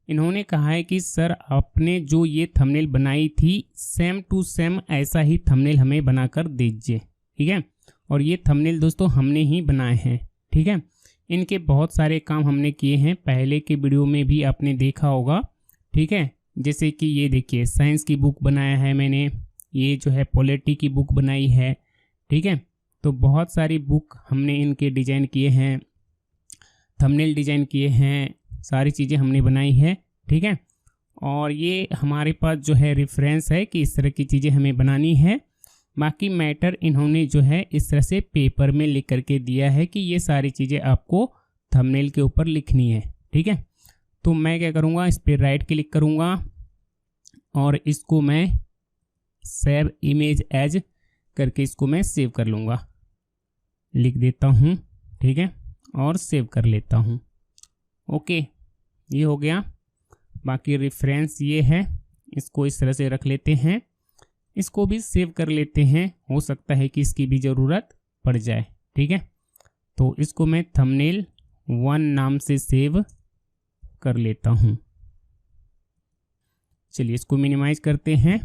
इन्होंने कहा है कि सर आपने जो ये थंबनेल बनाई थी सेम टू सेम ऐसा ही थंबनेल हमें बनाकर दीजिए, ठीक है। और ये थंबनेल दोस्तों हमने ही बनाए हैं, ठीक है। इनके बहुत सारे काम हमने किए हैं, पहले के वीडियो में भी आपने देखा होगा, ठीक है। जैसे कि ये देखिए साइंस की बुक बनाया है मैंने, ये जो है पॉलिटी की बुक बनाई है, ठीक है। तो बहुत सारी बुक हमने इनके डिजाइन किए हैं, थंबनेल डिजाइन किए हैं, सारी चीज़ें हमने बनाई है, ठीक है। और ये हमारे पास जो है रेफरेंस है कि इस तरह की चीज़ें हमें बनानी है। बाकी मैटर इन्होंने जो है इस तरह से पेपर में लिख करके दिया है कि ये सारी चीज़ें आपको थंबनेल के ऊपर लिखनी है, ठीक है। तो मैं क्या करूँगा, इस पर राइट क्लिक करूँगा और इसको मैं सेव इमेज एज करके इसको मैं सेव कर लूँगा, लिख देता हूँ, ठीक है, और सेव कर लेता हूँ। ओके, ये हो गया। बाकी रेफरेंस ये है, इसको इस तरह से रख लेते हैं, इसको भी सेव कर लेते हैं, हो सकता है कि इसकी भी ज़रूरत पड़ जाए, ठीक है। तो इसको मैं थंबनेल 1 नाम से सेव कर लेता हूँ। चलिए इसको मिनिमाइज करते हैं।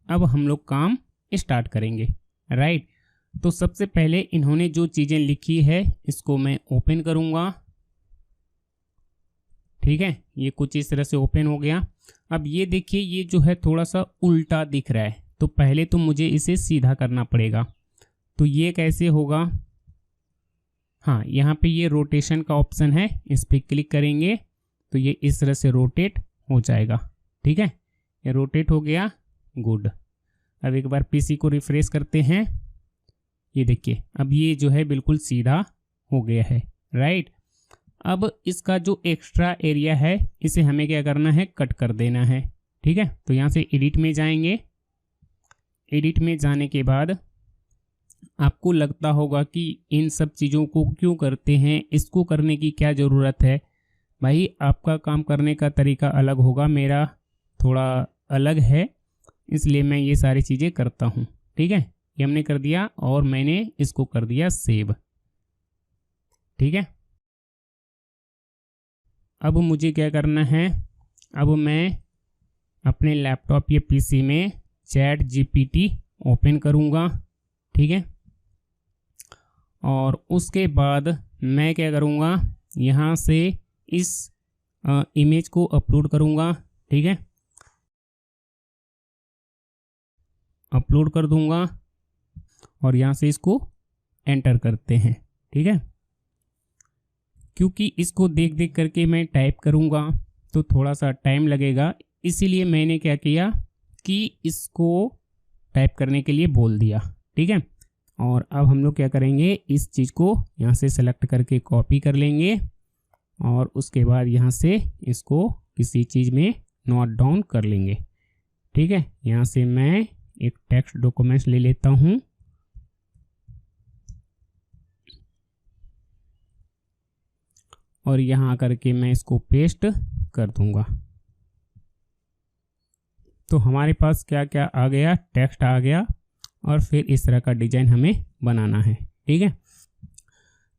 अब हम लोग काम स्टार्ट करेंगे, राइट। तो सबसे पहले इन्होंने जो चीज़ें लिखी है इसको मैं ओपन करूँगा, ठीक है। ये कुछ इस तरह से ओपन हो गया। अब ये देखिए ये जो है थोड़ा सा उल्टा दिख रहा है, तो पहले तो मुझे इसे सीधा करना पड़ेगा। तो ये कैसे होगा, हाँ यहाँ पे ये रोटेशन का ऑप्शन है, इस पर क्लिक करेंगे तो ये इस तरह से रोटेट हो जाएगा, ठीक है। ये रोटेट हो गया, गुड। अब एक बार पीसी को रिफ्रेश करते हैं, ये देखिए अब ये जो है बिल्कुल सीधा हो गया है, राइट। अब इसका जो एक्स्ट्रा एरिया है इसे हमें क्या करना है, कट कर देना है, ठीक है। तो यहाँ से एडिट में जाएंगे, एडिट में जाने के बाद आपको लगता होगा कि इन सब चीज़ों को क्यों करते हैं, इसको करने की क्या ज़रूरत है। भाई आपका काम करने का तरीका अलग होगा, मेरा थोड़ा अलग है, इसलिए मैं ये सारी चीज़ें करता हूँ, ठीक है। ये हमने कर दिया और मैंने इसको कर दिया सेव, ठीक है। अब मुझे क्या करना है, अब मैं अपने लैपटॉप या पीसी में चैट जीपीटी ओपन करूँगा, ठीक है। और उसके बाद मैं क्या करूँगा, यहाँ से इस इमेज को अपलोड करूँगा, ठीक है। अपलोड कर दूँगा और यहाँ से इसको एंटर करते हैं, ठीक है। क्योंकि इसको देख देख करके मैं टाइप करूँगा तो थोड़ा सा टाइम लगेगा, इसीलिए मैंने क्या किया कि इसको टाइप करने के लिए बोल दिया, ठीक है। और अब हम लोग क्या करेंगे, इस चीज़ को यहाँ से सेलेक्ट करके कॉपी कर लेंगे और उसके बाद यहाँ से इसको किसी चीज़ में नोट डाउन कर लेंगे, ठीक है। यहाँ से मैं एक टेक्स्ट डॉक्यूमेंट्स ले लेता हूँ और यहाँ करके मैं इसको पेस्ट कर दूंगा। तो हमारे पास क्या क्या आ गया, टेक्स्ट आ गया और फिर इस तरह का डिजाइन हमें बनाना है, ठीक है।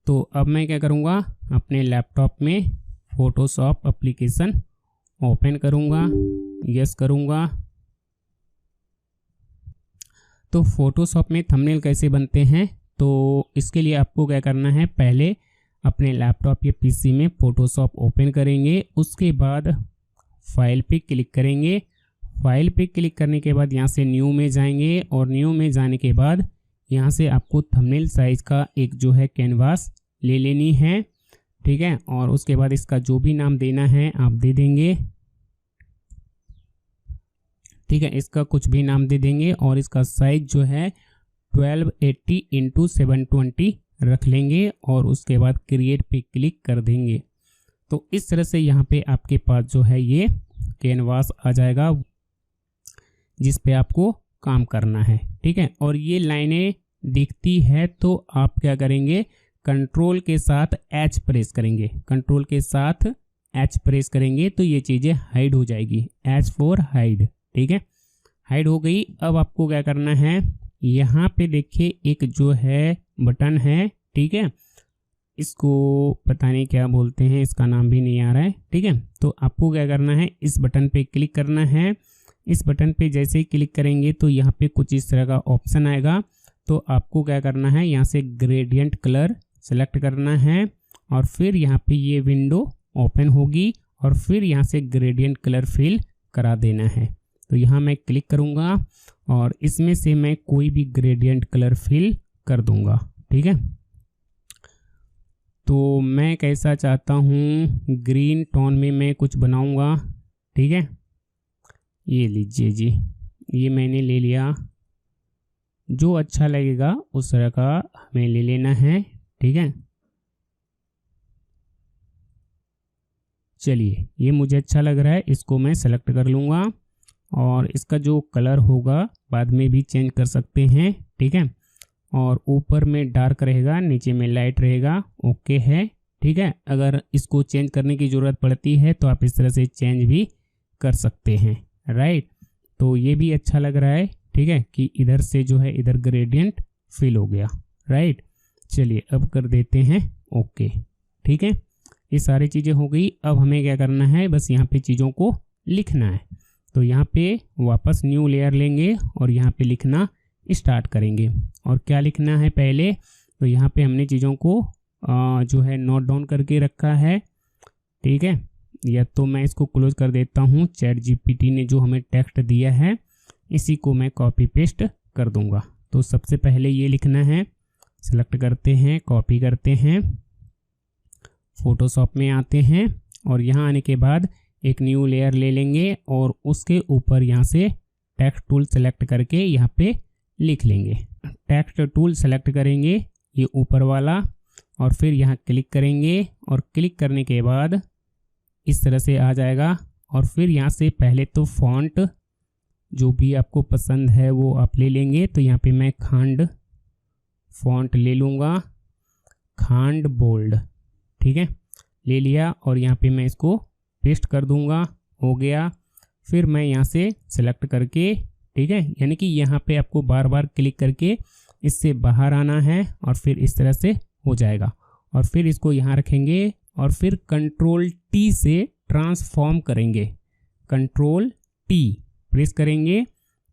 तो अब मैं क्या करूँगा, अपने लैपटॉप में फोटोशॉप एप्लीकेशन ओपन करूँगा, यस करूँगा। तो फोटोशॉप में थंबनेल कैसे बनते हैं, तो इसके लिए आपको क्या करना है, पहले अपने लैपटॉप या पीसी में फोटोशॉप ओपन करेंगे, उसके बाद फाइल पे क्लिक करेंगे। फाइल पे क्लिक करने के बाद यहाँ से न्यू में जाएंगे और न्यू में जाने के बाद यहाँ से आपको थंबनेल साइज का एक जो है कैनवास ले लेनी है, ठीक है। और उसके बाद इसका जो भी नाम देना है आप दे देंगे, ठीक है। इसका कुछ भी नाम दे देंगे और इसका साइज जो है 1280 × 720 रख लेंगे और उसके बाद क्रिएट पे क्लिक कर देंगे। तो इस तरह से यहाँ पे आपके पास जो है ये कैनवास आ जाएगा जिस पे आपको काम करना है, ठीक है। और ये लाइनें दिखती है तो आप क्या करेंगे, कंट्रोल के साथ एच प्रेस करेंगे, कंट्रोल के साथ एच प्रेस करेंगे तो ये चीज़ें हाइड हो जाएगी, एच फॉर हाइड, ठीक है। हाइड हो गई। अब आपको क्या करना है, यहाँ पे देखिए एक जो है बटन है, ठीक है। इसको पता नहीं क्या बोलते हैं, इसका नाम भी नहीं आ रहा है, ठीक है। तो आपको क्या करना है, इस बटन पे क्लिक करना है। इस बटन पे जैसे ही क्लिक करेंगे तो यहाँ पे कुछ इस तरह का ऑप्शन आएगा। तो आपको क्या करना है, यहाँ से ग्रेडियंट कलर सेलेक्ट करना है और फिर यहाँ पे ये विंडो ओपन होगी और फिर यहाँ से ग्रेडियंट कलर फिल करा देना है। तो यहाँ मैं क्लिक करूँगा और इसमें से मैं कोई भी ग्रेडियंट कलर फिल कर दूँगा। ठीक है, तो मैं कैसा चाहता हूँ, ग्रीन टोन में मैं कुछ बनाऊँगा। ठीक है, ये लीजिए जी, ये मैंने ले लिया। जो अच्छा लगेगा उस तरह का हमें ले लेना है। ठीक है, चलिए ये मुझे अच्छा लग रहा है, इसको मैं सेलेक्ट कर लूँगा और इसका जो कलर होगा बाद में भी चेंज कर सकते हैं। ठीक है, और ऊपर में डार्क रहेगा, नीचे में लाइट रहेगा। ओके है। ठीक है, अगर इसको चेंज करने की ज़रूरत पड़ती है तो आप इस तरह से चेंज भी कर सकते हैं। राइट, तो ये भी अच्छा लग रहा है। ठीक है, कि इधर से जो है इधर ग्रेडियंट फिल हो गया। राइट, चलिए अब कर देते हैं ओके। ठीक है, ये सारी चीज़ें हो गई। अब हमें क्या करना है, बस यहाँ पे चीज़ों को लिखना है। तो यहाँ पे वापस न्यू लेयर लेंगे और यहाँ पे लिखना स्टार्ट करेंगे। और क्या लिखना है पहले, तो यहाँ पे हमने चीज़ों को जो है नोट डाउन करके रखा है। ठीक है, या तो मैं इसको क्लोज कर देता हूँ। चैट जीपीटी ने जो हमें टेक्स्ट दिया है इसी को मैं कॉपी पेस्ट कर दूंगा। तो सबसे पहले ये लिखना है, सेलेक्ट करते हैं, कॉपी करते हैं, फोटोशॉप में आते हैं और यहाँ आने के बाद एक न्यू लेयर ले लेंगे और उसके ऊपर यहाँ से टेक्स्ट टूल सेलेक्ट करके यहाँ पे लिख लेंगे। टेक्स्ट टूल सेलेक्ट करेंगे ये ऊपर वाला और फिर यहाँ क्लिक करेंगे और क्लिक करने के बाद इस तरह से आ जाएगा। और फिर यहाँ से पहले तो फॉन्ट जो भी आपको पसंद है वो आप ले लेंगे। तो यहाँ पे मैं खांड फॉन्ट ले लूँगा, खांड बोल्ड। ठीक है, ले लिया और यहाँ पे मैं इसको पेस्ट कर दूँगा। हो गया। फिर मैं यहाँ से सेलेक्ट करके, ठीक है, यानी कि यहाँ पे आपको बार बार क्लिक करके इससे बाहर आना है और फिर इस तरह से हो जाएगा। और फिर इसको यहाँ रखेंगे और फिर कंट्रोल टी से ट्रांसफॉर्म करेंगे। कंट्रोल टी प्रेस करेंगे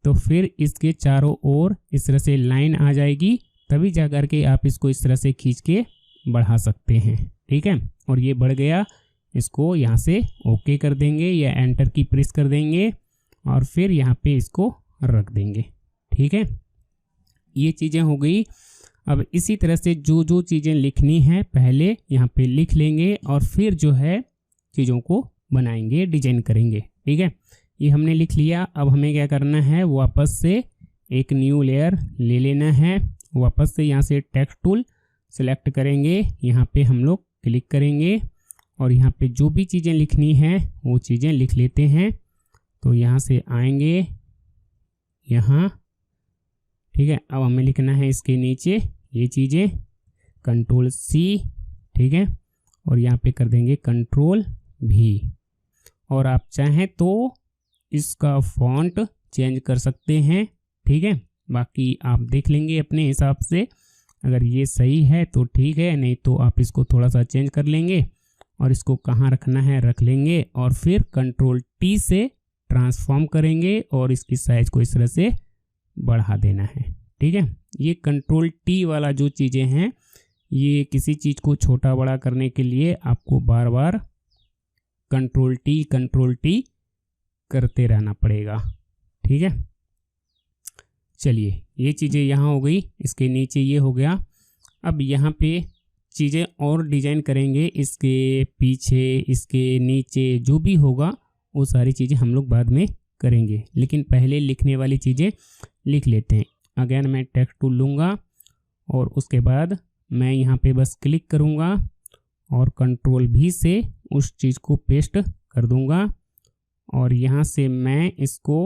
तो फिर इसके चारों ओर इस तरह से लाइन आ जाएगी, तभी जा कर के आप इसको इस तरह से खींच के बढ़ा सकते हैं। ठीक है, और ये बढ़ गया, इसको यहाँ से ओके कर देंगे या एंटर की प्रेस कर देंगे और फिर यहाँ पे इसको रख देंगे। ठीक है, ये चीज़ें हो गई। अब इसी तरह से जो जो चीज़ें लिखनी है पहले यहाँ पे लिख लेंगे और फिर जो है चीज़ों को बनाएंगे, डिजाइन करेंगे। ठीक है, ये हमने लिख लिया। अब हमें क्या करना है, वापस से एक न्यू लेयर ले लेना है। वापस से यहाँ से टेक्स्ट टूल सेलेक्ट करेंगे, यहाँ पे हम लोग क्लिक करेंगे और यहाँ पे जो भी चीज़ें लिखनी हैं वो चीज़ें लिख लेते हैं। तो यहाँ से आएंगे यहाँ। ठीक है, अब हमें लिखना है इसके नीचे ये चीज़ें, कंट्रोल सी। ठीक है, और यहाँ पे कर देंगे कंट्रोल भी। और आप चाहें तो इसका फॉन्ट चेंज कर सकते हैं। ठीक है, बाकी आप देख लेंगे अपने हिसाब से, अगर ये सही है तो ठीक है, नहीं तो आप इसको थोड़ा सा चेंज कर लेंगे और इसको कहाँ रखना है रख लेंगे और फिर कंट्रोल टी से ट्रांसफॉर्म करेंगे और इसकी साइज को इस तरह से बढ़ा देना है। ठीक है, ये कंट्रोल टी वाला जो चीज़ें हैं, ये किसी चीज़ को छोटा बड़ा करने के लिए आपको बार बार कंट्रोल टी करते रहना पड़ेगा। ठीक है, चलिए ये चीज़ें यहाँ हो गई, इसके नीचे ये हो गया। अब यहाँ पे चीज़ें और डिजाइन करेंगे, इसके पीछे इसके नीचे जो भी होगा वो सारी चीज़ें हम लोग बाद में करेंगे, लेकिन पहले लिखने वाली चीज़ें लिख लेते हैं। अगेन मैं टेक्स्ट टूल लूँगा और उसके बाद मैं यहाँ पे बस क्लिक करूँगा और कंट्रोल भी से उस चीज़ को पेस्ट कर दूँगा और यहाँ से मैं इसको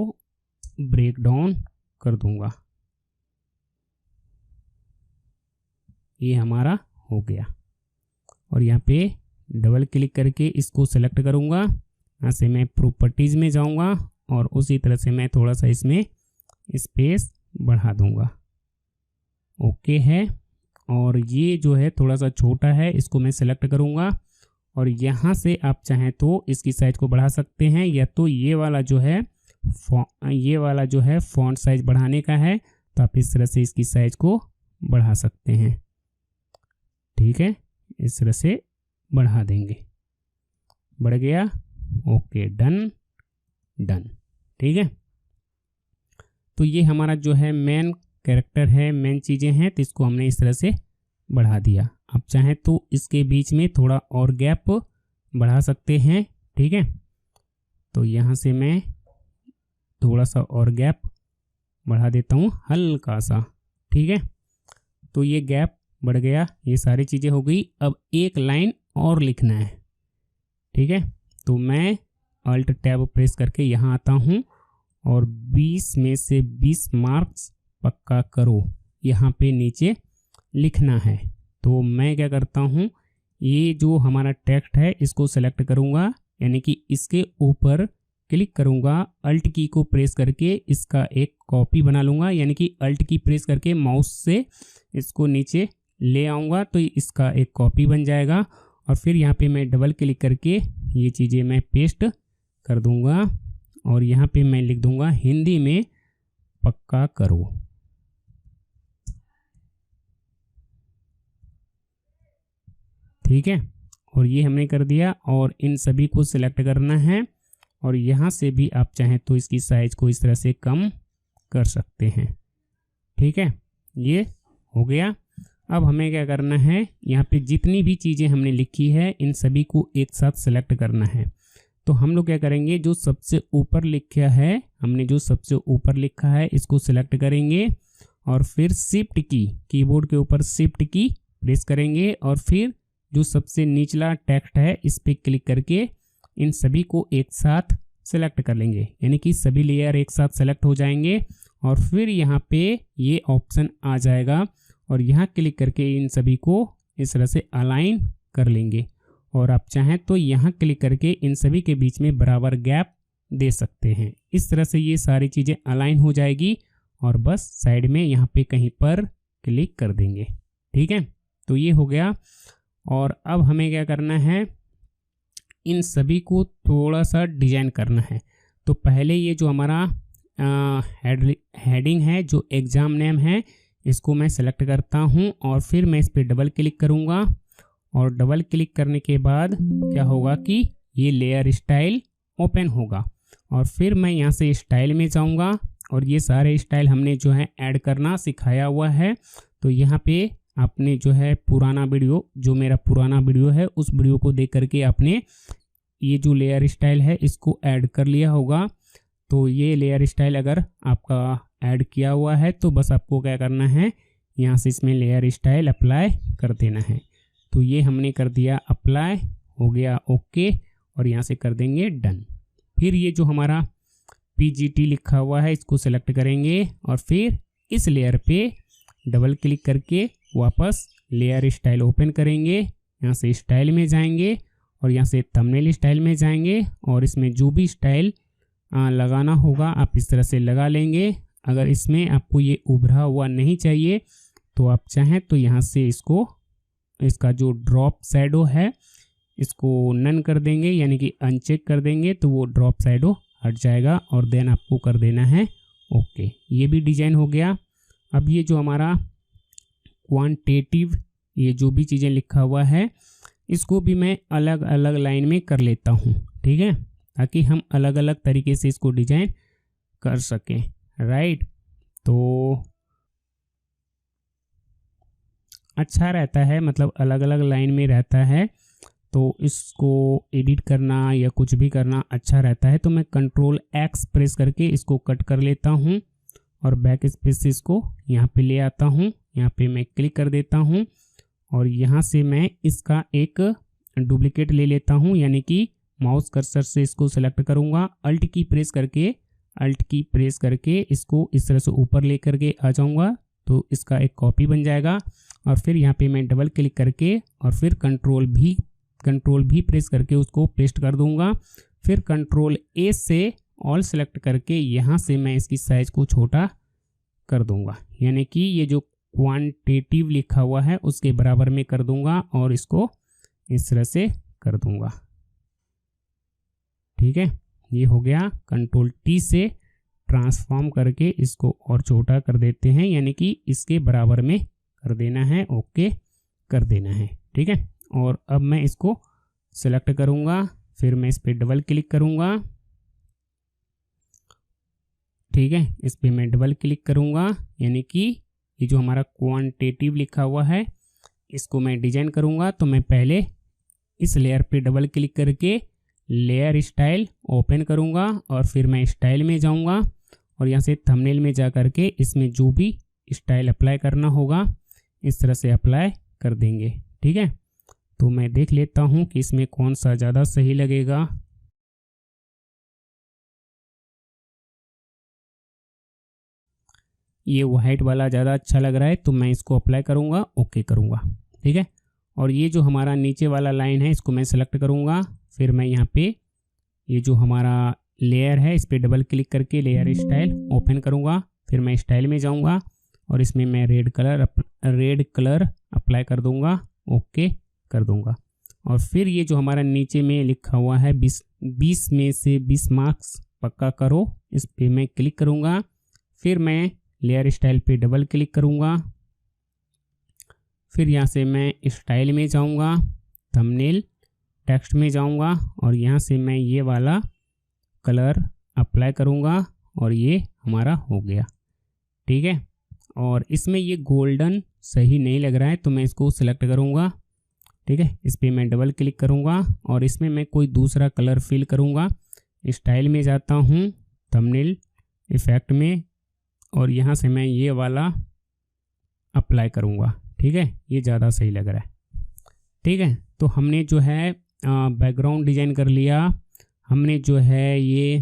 ब्रेक डाउन कर दूँगा। ये हमारा हो गया और यहाँ पे डबल क्लिक करके इसको सेलेक्ट करूँगा। यहाँ से मैं प्रॉपर्टीज़ में जाऊँगा और उसी तरह से मैं थोड़ा सा इसमें स्पेस बढ़ा दूँगा। ओके है, और ये जो है थोड़ा सा छोटा है, इसको मैं सेलेक्ट करूँगा और यहाँ से आप चाहें तो इसकी साइज को बढ़ा सकते हैं, या तो ये वाला जो है फॉन्ट साइज बढ़ाने का है तो आप इस तरह से इसकी साइज को बढ़ा सकते हैं। ठीक है, इस तरह से बढ़ा देंगे, बढ़ गया, ओके, डन डन। ठीक है, तो ये हमारा जो है मेन कैरेक्टर है, मेन चीज़ें हैं, तो इसको हमने इस तरह से बढ़ा दिया। आप चाहें तो इसके बीच में थोड़ा और गैप बढ़ा सकते हैं। ठीक है, तो यहाँ से मैं थोड़ा सा और गैप बढ़ा देता हूँ, हल्का सा। ठीक है, तो ये गैप बढ़ गया, ये सारी चीज़ें हो गई। अब एक लाइन और लिखना है। ठीक है, तो मैं अल्ट टैब प्रेस करके यहाँ आता हूँ और 20 में से 20 मार्क्स पक्का करो यहाँ पे नीचे लिखना है। तो मैं क्या करता हूँ, ये जो हमारा टेक्स्ट है इसको सेलेक्ट करूँगा, यानी कि इसके ऊपर क्लिक करूँगा, अल्ट की को प्रेस करके इसका एक कॉपी बना लूँगा, यानी कि अल्ट की प्रेस करके माउस से इसको नीचे ले आऊँगा तो इसका एक कॉपी बन जाएगा। और फिर यहाँ पे मैं डबल क्लिक करके ये चीज़ें मैं पेस्ट कर दूँगा और यहाँ पे मैं लिख दूँगा हिंदी में पक्का करो। ठीक है, और ये हमने कर दिया और इन सभी को सिलेक्ट करना है और यहाँ से भी आप चाहें तो इसकी साइज को इस तरह से कम कर सकते हैं। ठीक है, ये हो गया। अब हमें क्या करना है, यहाँ पे जितनी भी चीज़ें हमने लिखी है इन सभी को एक साथ सेलेक्ट करना है। तो हम लोग क्या करेंगे, जो सबसे ऊपर लिखा है, हमने जो सबसे ऊपर लिखा है इसको सिलेक्ट करेंगे और फिर शिफ्ट की, कीबोर्ड के ऊपर शिफ्ट की प्रेस करेंगे और फिर जो सबसे निचला टेक्स्ट है इस पर क्लिक करके इन सभी को एक साथ सेलेक्ट कर लेंगे, यानी कि सभी लेयर एक साथ सेलेक्ट हो जाएंगे। और फिर यहाँ पे ये ऑप्शन आ जाएगा और यहाँ क्लिक करके इन सभी को इस तरह से अलाइन कर लेंगे। और आप चाहें तो यहाँ क्लिक करके इन सभी के बीच में बराबर गैप दे सकते हैं। इस तरह से ये सारी चीज़ें अलाइन हो जाएगी और बस साइड में यहाँ पे कहीं पर क्लिक कर देंगे। ठीक है, तो ये हो गया। और अब हमें क्या करना है, इन सभी को थोड़ा सा डिजाइन करना है। तो पहले ये जो हमारा हेडिंग है, जो एग्ज़ाम नेम है, इसको मैं सेलेक्ट करता हूँ और फिर मैं इस पर डबल क्लिक करूँगा और डबल क्लिक करने के बाद क्या होगा कि ये लेयर स्टाइल ओपन होगा और फिर मैं यहाँ से स्टाइल में जाऊँगा और ये सारे स्टाइल हमने जो है ऐड करना सिखाया हुआ है। तो यहाँ पे आपने जो है पुराना वीडियो, जो मेरा पुराना वीडियो है, उस वीडियो को देख करके आपने ये जो लेयर स्टाइल है इसको ऐड कर लिया होगा। तो ये लेयर स्टाइल अगर आपका ऐड किया हुआ है तो बस आपको क्या करना है, यहाँ से इसमें लेयर स्टाइल अप्लाई कर देना है। तो ये हमने कर दिया अप्लाई, हो गया ओके, और यहाँ से कर देंगे डन। फिर ये जो हमारा PGT लिखा हुआ है इसको सेलेक्ट करेंगे और फिर इस लेयर पे डबल क्लिक करके वापस लेयर स्टाइल ओपन करेंगे, यहाँ से स्टाइल में जाएंगे और यहाँ से थंबनेल स्टाइल में जाएंगे और इसमें जो भी स्टाइल लगाना होगा आप इस तरह से लगा लेंगे। अगर इसमें आपको ये उभरा हुआ नहीं चाहिए तो आप चाहें तो यहाँ से इसका जो ड्रॉप शैडो है इसको नन कर देंगे, यानी कि अनचेक कर देंगे, तो वो ड्रॉप शैडो हट जाएगा और देन आपको कर देना है ओके। ये भी डिजाइन हो गया। अब ये जो हमारा क्वांटिटेटिव, ये जो भी चीज़ें लिखा हुआ है इसको भी मैं अलग अलग लाइन में कर लेता हूँ। ठीक है, ताकि हम अलग अलग तरीके से इसको डिजाइन कर सकें। राइट, तो अच्छा रहता है, मतलब अलग अलग लाइन में रहता है तो इसको एडिट करना या कुछ भी करना अच्छा रहता है। तो मैं कंट्रोल X प्रेस करके इसको कट कर लेता हूँ और बैक स्पेस से इसको यहाँ पे ले आता हूँ, यहाँ पे मैं क्लिक कर देता हूँ और यहाँ से मैं इसका एक डुप्लीकेट ले लेता हूँ, यानी कि माउस कर्सर से इसको सेलेक्ट करूँगा, अल्ट की प्रेस करके इसको इस तरह से ऊपर ले करके आ जाऊँगा तो इसका एक कॉपी बन जाएगा। और फिर यहाँ पे मैं डबल क्लिक करके और फिर कंट्रोल भी प्रेस करके उसको पेस्ट कर दूँगा। फिर कंट्रोल A से ऑल सेलेक्ट करके यहाँ से मैं इसकी साइज़ को छोटा कर दूँगा, यानी कि ये जो क्वांटिटेटिव लिखा हुआ है उसके बराबर में कर दूँगा और इसको इस तरह से कर दूंगा। ठीक है, ये हो गया। कंट्रोल टी से ट्रांसफॉर्म करके इसको और छोटा कर देते हैं, यानी कि इसके बराबर में कर देना है। ओके कर देना है। ठीक है, और अब मैं इसको सेलेक्ट करूंगा, फिर मैं इस पर डबल क्लिक करूंगा। ठीक है, इस पर मैं डबल क्लिक करूंगा, यानी कि ये जो हमारा क्वांटिटेटिव लिखा हुआ है इसको मैं डिजाइन करूंगा। तो मैं पहले इस लेयर पे डबल क्लिक करके लेयर स्टाइल ओपन करूंगा और फिर मैं स्टाइल में जाऊंगा और यहाँ से थंबनेल में जा करके इसमें जो भी स्टाइल अप्लाई करना होगा इस तरह से अप्लाई कर देंगे। ठीक है, तो मैं देख लेता हूँ कि इसमें कौन सा ज़्यादा सही लगेगा। ये वाइट वाला ज़्यादा अच्छा लग रहा है तो मैं इसको अप्लाई करूँगा, ओके करूँगा। ठीक है, और ये जो हमारा नीचे वाला लाइन है इसको मैं सेलेक्ट करूँगा, फिर मैं यहाँ पे ये जो हमारा लेयर है इस पर डबल क्लिक करके लेयर स्टाइल ओपन करूँगा, फिर मैं स्टाइल में जाऊँगा और इसमें मैं रेड कलर अप्लाई कर दूँगा, ओके कर दूँगा। और फिर ये जो हमारा नीचे में लिखा हुआ है 20 में से 20 मार्क्स पक्का करो, इस पर मैं क्लिक करूँगा, फिर मैं लेयर स्टाइल पे डबल क्लिक करूँगा, फिर यहाँ से मैं स्टाइल में जाऊँगा, थंबनेल टेक्स्ट में जाऊँगा और यहाँ से मैं ये वाला कलर अप्लाई करूँगा और ये हमारा हो गया। ठीक है, और इसमें ये गोल्डन सही नहीं लग रहा है तो मैं इसको सेलेक्ट करूँगा। ठीक है, इस पर मैं डबल क्लिक करूँगा और इसमें मैं कोई दूसरा कलर फिल करूँगा। स्टाइल में जाता हूँ, थंबनेल इफेक्ट में, और यहाँ से मैं ये वाला अप्लाई करूँगा। ठीक है, ये ज़्यादा सही लग रहा है। ठीक है, तो हमने जो है बैकग्राउंड डिज़ाइन कर लिया, हमने जो है ये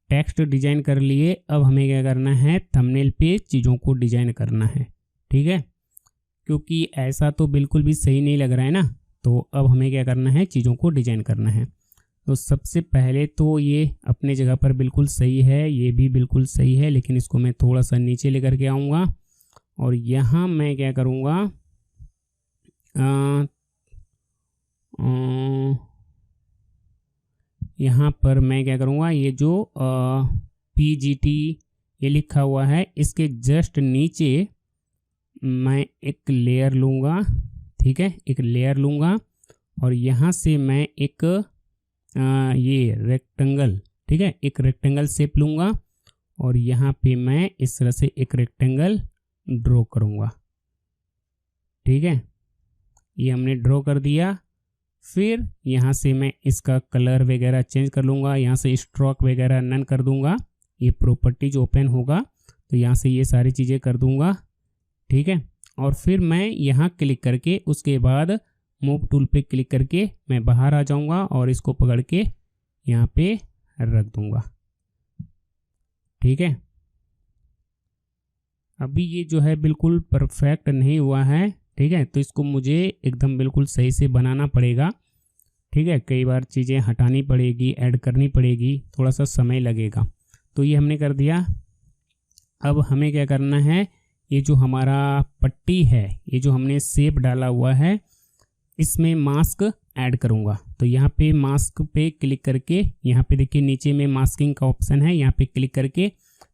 टेक्स्ट डिज़ाइन कर लिए। अब हमें क्या करना है, थंबनेल पे चीज़ों को डिज़ाइन करना है। ठीक है, क्योंकि ऐसा तो बिल्कुल भी सही नहीं लग रहा है ना, तो अब हमें क्या करना है, चीज़ों को डिज़ाइन करना है। तो सबसे पहले तो ये अपने जगह पर बिल्कुल सही है, ये भी बिल्कुल सही है, लेकिन इसको मैं थोड़ा सा नीचे लेकर के आऊँगा और यहाँ मैं क्या करूँगा, यहाँ पर मैं क्या करूँगा, ये जो PGT ये लिखा हुआ है इसके जस्ट नीचे मैं एक लेयर लूँगा। ठीक है, एक लेयर लूँगा और यहाँ से मैं एक ये रेक्टेंगल, ठीक है, एक रेक्टेंगल शेप लूँगा और यहाँ पे मैं इस तरह से एक रेक्टेंगल ड्रॉ करूँगा। ठीक है, ये हमने ड्रॉ कर दिया। फिर यहाँ से मैं इसका कलर वगैरह चेंज कर लूँगा, यहाँ से स्ट्रोक वगैरह नन कर दूँगा। ये प्रॉपर्टीज ओपन होगा तो यहाँ से ये सारी चीज़ें कर दूँगा। ठीक है, और फिर मैं यहाँ क्लिक करके उसके बाद मूव टूल पे क्लिक करके मैं बाहर आ जाऊँगा और इसको पकड़ के यहाँ पे रख दूँगा। ठीक है, अभी ये जो है बिल्कुल परफेक्ट नहीं हुआ है। ठीक है, तो इसको मुझे एकदम बिल्कुल सही से बनाना पड़ेगा। ठीक है, कई बार चीज़ें हटानी पड़ेगी, ऐड करनी पड़ेगी, थोड़ा सा समय लगेगा। तो ये हमने कर दिया। अब हमें क्या करना है, ये जो हमारा पट्टी है, ये जो हमने शेप डाला हुआ है, इसमें मास्क ऐड करूँगा। तो यहाँ पे मास्क पे क्लिक करके, यहाँ पे देखिए नीचे में मास्किंग का ऑप्शन है, यहाँ पे क्लिक करके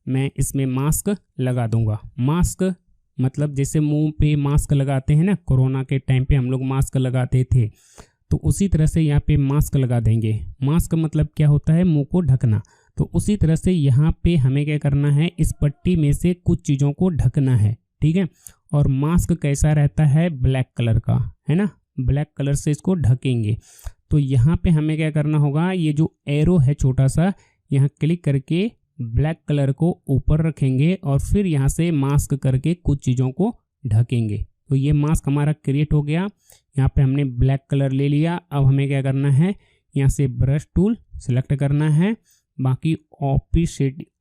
मैं इसमें मास्क लगा दूँगा। मास्क मतलब जैसे मुंह पे मास्क लगाते हैं ना, कोरोना के टाइम पे हम लोग मास्क लगाते थे, तो उसी तरह से यहाँ पे मास्क लगा देंगे। मास्क मतलब क्या होता है, मुंह को ढकना। तो उसी तरह से यहाँ पे हमें क्या करना है, इस पट्टी में से कुछ चीज़ों को ढकना है। ठीक है, और मास्क कैसा रहता है, ब्लैक कलर का, है ना, ब्लैक कलर से इसको ढकेंगे। तो यहाँ पे हमें क्या करना होगा, ये जो एरो है छोटा सा, यहाँ क्लिक करके ब्लैक कलर को ऊपर रखेंगे और फिर यहाँ से मास्क करके कुछ चीज़ों को ढकेंगे। तो ये मास्क हमारा क्रिएट हो गया। यहाँ पे हमने ब्लैक कलर ले लिया। अब हमें क्या करना है, यहाँ से ब्रश टूल सेलेक्ट करना है। बाकी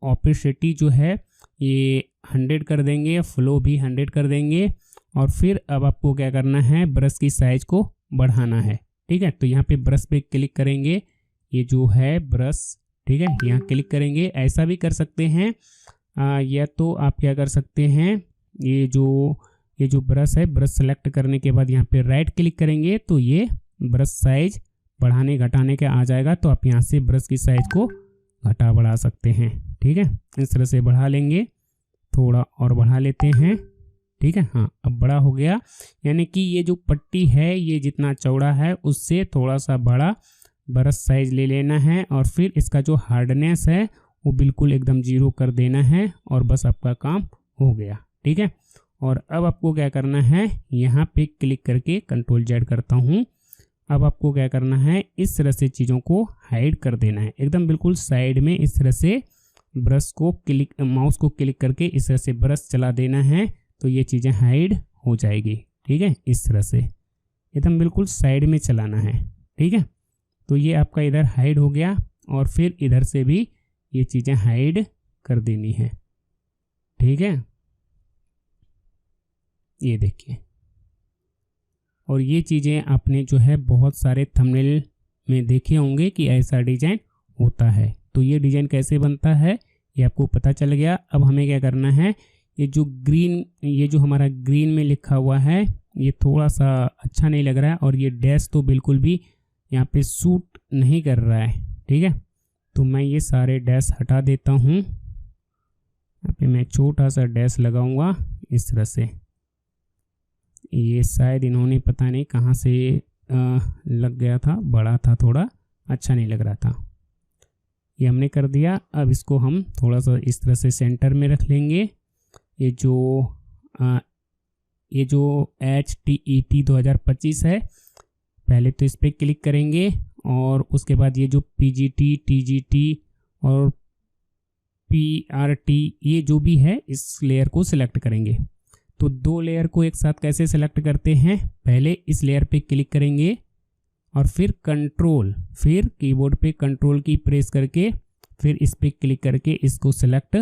ऑपेसिटी जो है ये 100 कर देंगे, फ्लो भी 100 कर देंगे। और फिर अब आपको क्या करना है, ब्रश की साइज को बढ़ाना है। ठीक है, तो यहाँ पे ब्रश पे क्लिक करेंगे, ये जो है ब्रश, ठीक है, यहाँ क्लिक करेंगे। ऐसा भी कर सकते हैं या तो आप क्या कर सकते हैं, ये जो ब्रश है, ब्रश सेलेक्ट करने के बाद यहाँ पे राइट क्लिक करेंगे तो ये ब्रश साइज बढ़ाने घटाने के आ जाएगा तो आप यहाँ से ब्रश की साइज को घटा बढ़ा सकते हैं। ठीक है, इस तरह से बढ़ा लेंगे, थोड़ा और बढ़ा लेते हैं। ठीक है, हाँ अब बड़ा हो गया, यानी कि ये जो पट्टी है ये जितना चौड़ा है उससे थोड़ा सा बड़ा ब्रश साइज ले लेना है और फिर इसका जो हार्डनेस है वो बिल्कुल एकदम 0 कर देना है और बस आपका काम हो गया। ठीक है, और अब आपको क्या करना है, यहाँ पे क्लिक करके Ctrl+Z करता हूँ। अब आपको क्या करना है, इस तरह से चीज़ों को हाइड कर देना है, एकदम बिल्कुल साइड में इस तरह से ब्रश को क्लिक, माउस को क्लिक करके इस तरह से ब्रश चला देना है तो ये चीज़ें हाइड हो जाएगी। ठीक है, इस तरह से एकदम बिल्कुल साइड में चलाना है। ठीक है, तो ये आपका इधर हाइड हो गया और फिर इधर से भी ये चीज़ें हाइड कर देनी है। ठीक है, ये देखिए, और ये चीज़ें आपने जो है बहुत सारे थंबनेल में देखे होंगे कि ऐसा डिज़ाइन होता है। तो ये डिज़ाइन कैसे बनता है ये आपको पता चल गया। अब हमें क्या करना है, ये जो ग्रीन, ये जो हमारा ग्रीन में लिखा हुआ है ये थोड़ा सा अच्छा नहीं लग रहा है और ये डैश तो बिल्कुल भी यहाँ पे सूट नहीं कर रहा है। ठीक है, तो मैं ये सारे डैश हटा देता हूँ। यहाँ पे मैं छोटा सा डैश लगाऊंगा इस तरह से। ये शायद इन्होंने पता नहीं कहाँ से लग गया था, बड़ा था थोड़ा, अच्छा नहीं लग रहा था। ये हमने कर दिया। अब इसको हम थोड़ा सा इस तरह से सेंटर में रख लेंगे। ये जो HTET 2025 है, पहले तो इस पर क्लिक करेंगे और उसके बाद ये जो PGT, TGT और PRT ये जो भी है इस लेयर को सिलेक्ट करेंगे। तो 2 लेयर को एक साथ कैसे सिलेक्ट करते हैं, पहले इस लेयर पे क्लिक करेंगे और फिर कंट्रोल, फिर कीबोर्ड पे कंट्रोल की प्रेस करके फिर इस पे क्लिक करके इसको सिलेक्ट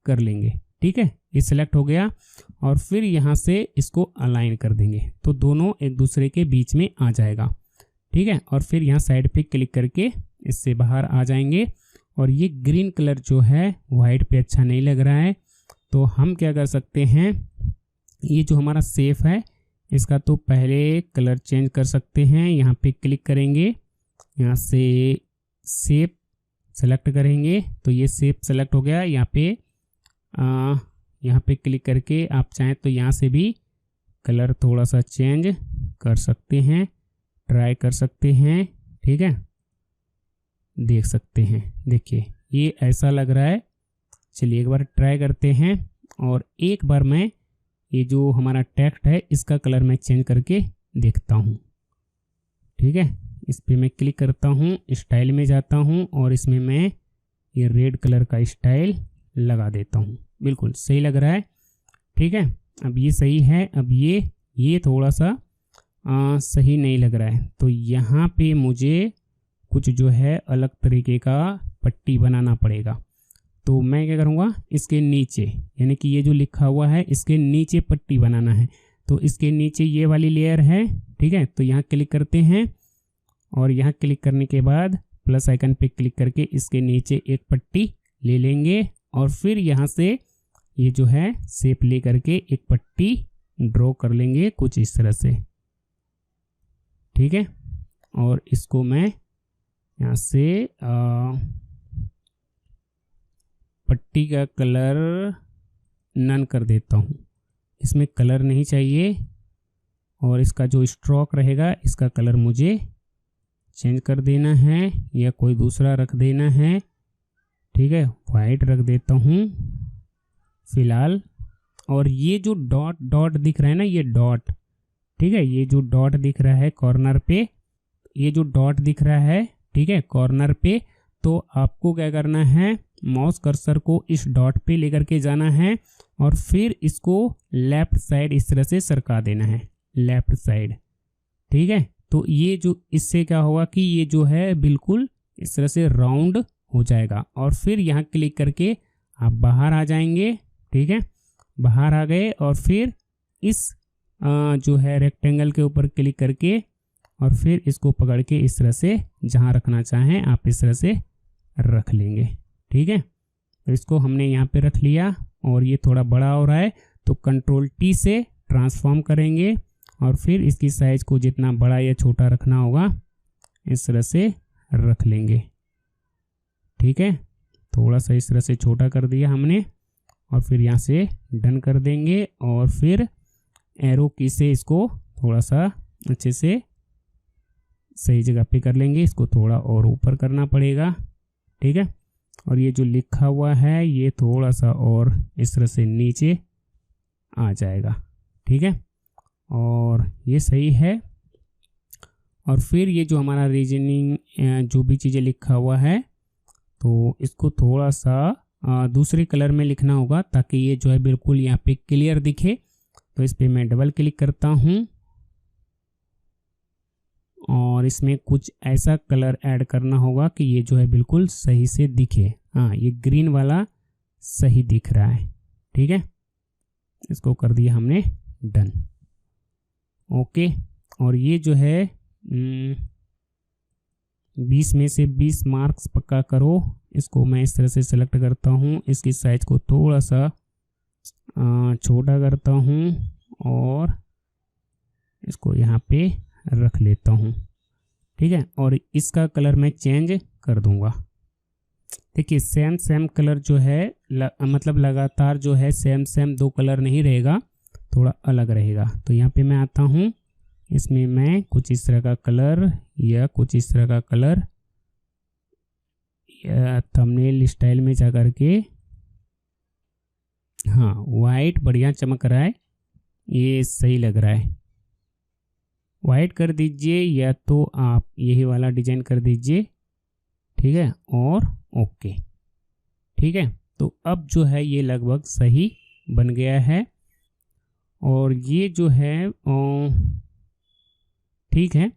कर लेंगे। ठीक है, ये सिलेक्ट हो गया और फिर यहाँ से इसको अलाइन कर देंगे तो दोनों एक दूसरे के बीच में आ जाएगा। ठीक है, और फिर यहाँ साइड पे क्लिक करके इससे बाहर आ जाएंगे। और ये ग्रीन कलर जो है वाइट पे अच्छा नहीं लग रहा है तो हम क्या कर सकते हैं, ये जो हमारा शेप है इसका तो पहले कलर चेंज कर सकते हैं। यहाँ पे क्लिक करेंगे, यहाँ से शेप सेलेक्ट करेंगे तो ये शेप सेलेक्ट हो गया। यहाँ पे क्लिक करके आप चाहें तो यहाँ से भी कलर थोड़ा सा चेंज कर सकते हैं, ट्राई कर सकते हैं। ठीक है, देख सकते हैं, देखिए ये ऐसा लग रहा है। चलिए एक बार ट्राई करते हैं और एक बार मैं ये जो हमारा टेक्स्ट है इसका कलर मैं चेंज करके देखता हूँ। ठीक है, इस पर मैं क्लिक करता हूँ, स्टाइल में जाता हूँ और इसमें मैं ये रेड कलर का स्टाइल लगा देता हूँ। बिल्कुल सही लग रहा है। ठीक है, अब ये सही है। अब ये थोड़ा सा सही नहीं लग रहा है तो यहाँ पे मुझे कुछ जो है अलग तरीके का पट्टी बनाना पड़ेगा। तो मैं क्या करूँगा, इसके नीचे यानी कि ये जो लिखा हुआ है इसके नीचे पट्टी बनाना है। तो इसके नीचे ये वाली लेयर है। ठीक है, तो यहाँ क्लिक करते हैं और यहाँ क्लिक करने के बाद प्लस आइकन पे क्लिक करके इसके नीचे एक पट्टी ले लेंगे और फिर यहाँ से ये जो है शेप ले करके एक पट्टी ड्रॉ कर लेंगे कुछ इस तरह से। ठीक है, और इसको मैं यहाँ से पट्टी का कलर नन कर देता हूँ, इसमें कलर नहीं चाहिए और इसका जो स्ट्रोक रहेगा इसका कलर मुझे चेंज कर देना है या कोई दूसरा रख देना है। ठीक है, वाइट रख देता हूँ फिलहाल। और ये जो डॉट डॉट दिख रहा है ना, ये डॉट, ठीक है, ये जो डॉट दिख रहा है कॉर्नर पे, ये जो डॉट दिख रहा है, ठीक है, कॉर्नर पे, तो आपको क्या करना है, माउस कर्सर को इस डॉट पे लेकर के जाना है और फिर इसको लेफ्ट साइड इस तरह से सरका देना है, लेफ्ट साइड। ठीक है, तो ये जो इससे क्या होगा कि ये जो है बिल्कुल इस तरह से राउंड हो जाएगा और फिर यहाँ क्लिक करके आप बाहर आ जाएंगे। ठीक है, बाहर आ गए और फिर इस जो है रेक्टेंगल के ऊपर क्लिक करके और फिर इसको पकड़ के इस तरह से जहाँ रखना चाहें आप इस तरह से रख लेंगे। ठीक है, तो इसको हमने यहाँ पे रख लिया और ये थोड़ा बड़ा हो रहा है तो Ctrl T से ट्रांसफॉर्म करेंगे और फिर इसकी साइज़ को जितना बड़ा या छोटा रखना होगा इस तरह से रख लेंगे। ठीक है, थोड़ा सा इस तरह से छोटा कर दिया हमने और फिर यहाँ से डन कर देंगे और फिर एरो की से इसको थोड़ा सा अच्छे से सही जगह पे कर लेंगे। इसको थोड़ा और ऊपर करना पड़ेगा। ठीक है, और ये जो लिखा हुआ है ये थोड़ा सा और इस तरह से नीचे आ जाएगा। ठीक है, और ये सही है। और फिर ये जो हमारा रीजनिंग जो भी चीज़ें लिखा हुआ है तो इसको थोड़ा सा दूसरे कलर में लिखना होगा ताकि ये जो है बिल्कुल यहाँ पे क्लियर दिखे। तो इस पर मैं डबल क्लिक करता हूँ और इसमें कुछ ऐसा कलर ऐड करना होगा कि ये जो है बिल्कुल सही से दिखे। हाँ, ये ग्रीन वाला सही दिख रहा है। ठीक है, इसको कर दिया हमने डन। ओके, और ये जो है 20 में से 20 मार्क्स पक्का करो। इसको मैं इस तरह से सेलेक्ट करता हूँ, इसकी साइज को थोड़ा सा छोटा करता हूँ और इसको यहाँ पे रख लेता हूँ। ठीक है, और इसका कलर मैं चेंज कर दूंगा। देखिए सेम कलर जो है मतलब लगातार जो है सेम दो कलर नहीं रहेगा, थोड़ा अलग रहेगा। तो यहाँ पे मैं आता हूँ, इसमें मैं कुछ इस तरह का कलर या कुछ इस तरह का कलर या थंबनेल स्टाइल में जा कर के, हाँ वाइट बढ़िया चमक रहा है, ये सही लग रहा है। वाइट कर दीजिए या तो आप यही वाला डिजाइन कर दीजिए। ठीक है, और ओके। ठीक है, तो अब जो है ये लगभग सही बन गया है और ये जो है ठीक है।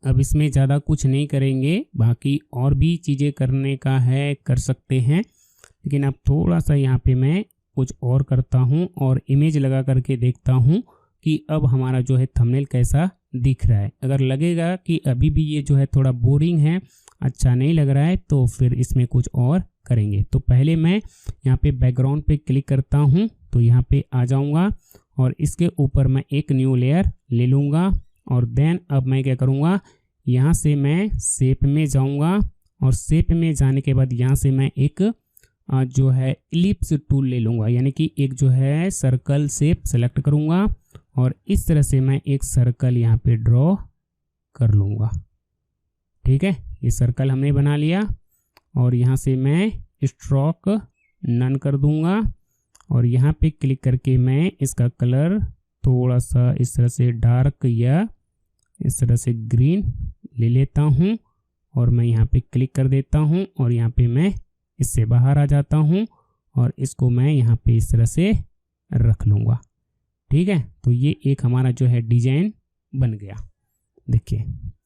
अब इसमें ज़्यादा कुछ नहीं करेंगे, बाकी और भी चीज़ें करने का है कर सकते हैं, लेकिन अब थोड़ा सा यहाँ पे मैं कुछ और करता हूँ और इमेज लगा करके देखता हूँ कि अब हमारा जो है थंबनेल कैसा दिख रहा है। अगर लगेगा कि अभी भी ये जो है थोड़ा बोरिंग है, अच्छा नहीं लग रहा है, तो फिर इसमें कुछ और करेंगे। तो पहले मैं यहाँ पे बैकग्राउंड पे क्लिक करता हूँ, तो यहाँ पे आ जाऊँगा और इसके ऊपर मैं एक न्यू लेयर ले लूँगा और देन अब मैं क्या करूँगा, यहाँ से मैं शेप में जाऊँगा और शेप में जाने के बाद यहाँ से मैं एक जो है इलिप्स टूल ले लूँगा, यानी कि एक जो है सर्कल शेप सेलेक्ट करूँगा और इस तरह से मैं एक सर्कल यहाँ पे ड्रॉ कर लूँगा। ठीक है, ये सर्कल हमने बना लिया और यहाँ से मैं स्ट्रोक नन कर दूँगा और यहाँ पे क्लिक करके मैं इसका कलर थोड़ा सा इस तरह से डार्क या इस तरह से ग्रीन ले लेता हूँ और मैं यहाँ पे क्लिक कर देता हूँ और यहाँ पे मैं इससे बाहर आ जाता हूँ और इसको मैं यहाँ पे इस तरह से रख लूँगा। ठीक है, तो ये एक हमारा जो है डिजाइन बन गया। देखिए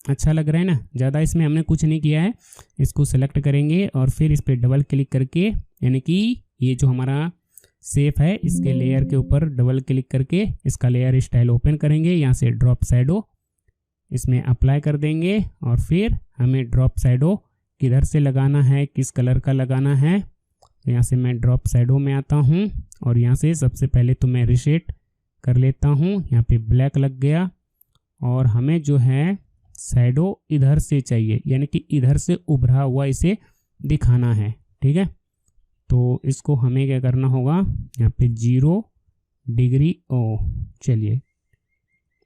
अच्छा लग रहा है ना, ज़्यादा इसमें हमने कुछ नहीं किया है। इसको सेलेक्ट करेंगे और फिर इस पर डबल क्लिक करके, यानी कि ये जो हमारा शेप है इसके लेयर के ऊपर डबल क्लिक करके इसका लेयर स्टाइल ओपन करेंगे। यहाँ से ड्रॉप शैडो इसमें अप्लाई कर देंगे और फिर हमें ड्रॉप शैडो किधर से लगाना है, किस कलर का लगाना है। तो यहाँ से मैं ड्रॉप शैडो में आता हूँ और यहाँ से सबसे पहले तो मैं रीसेट कर लेता हूँ। यहाँ पे ब्लैक लग गया और हमें जो है शैडो इधर से चाहिए, यानी कि इधर से उभरा हुआ इसे दिखाना है। ठीक है, तो इसको हमें क्या करना होगा, यहाँ पे 0 डिग्री चलिए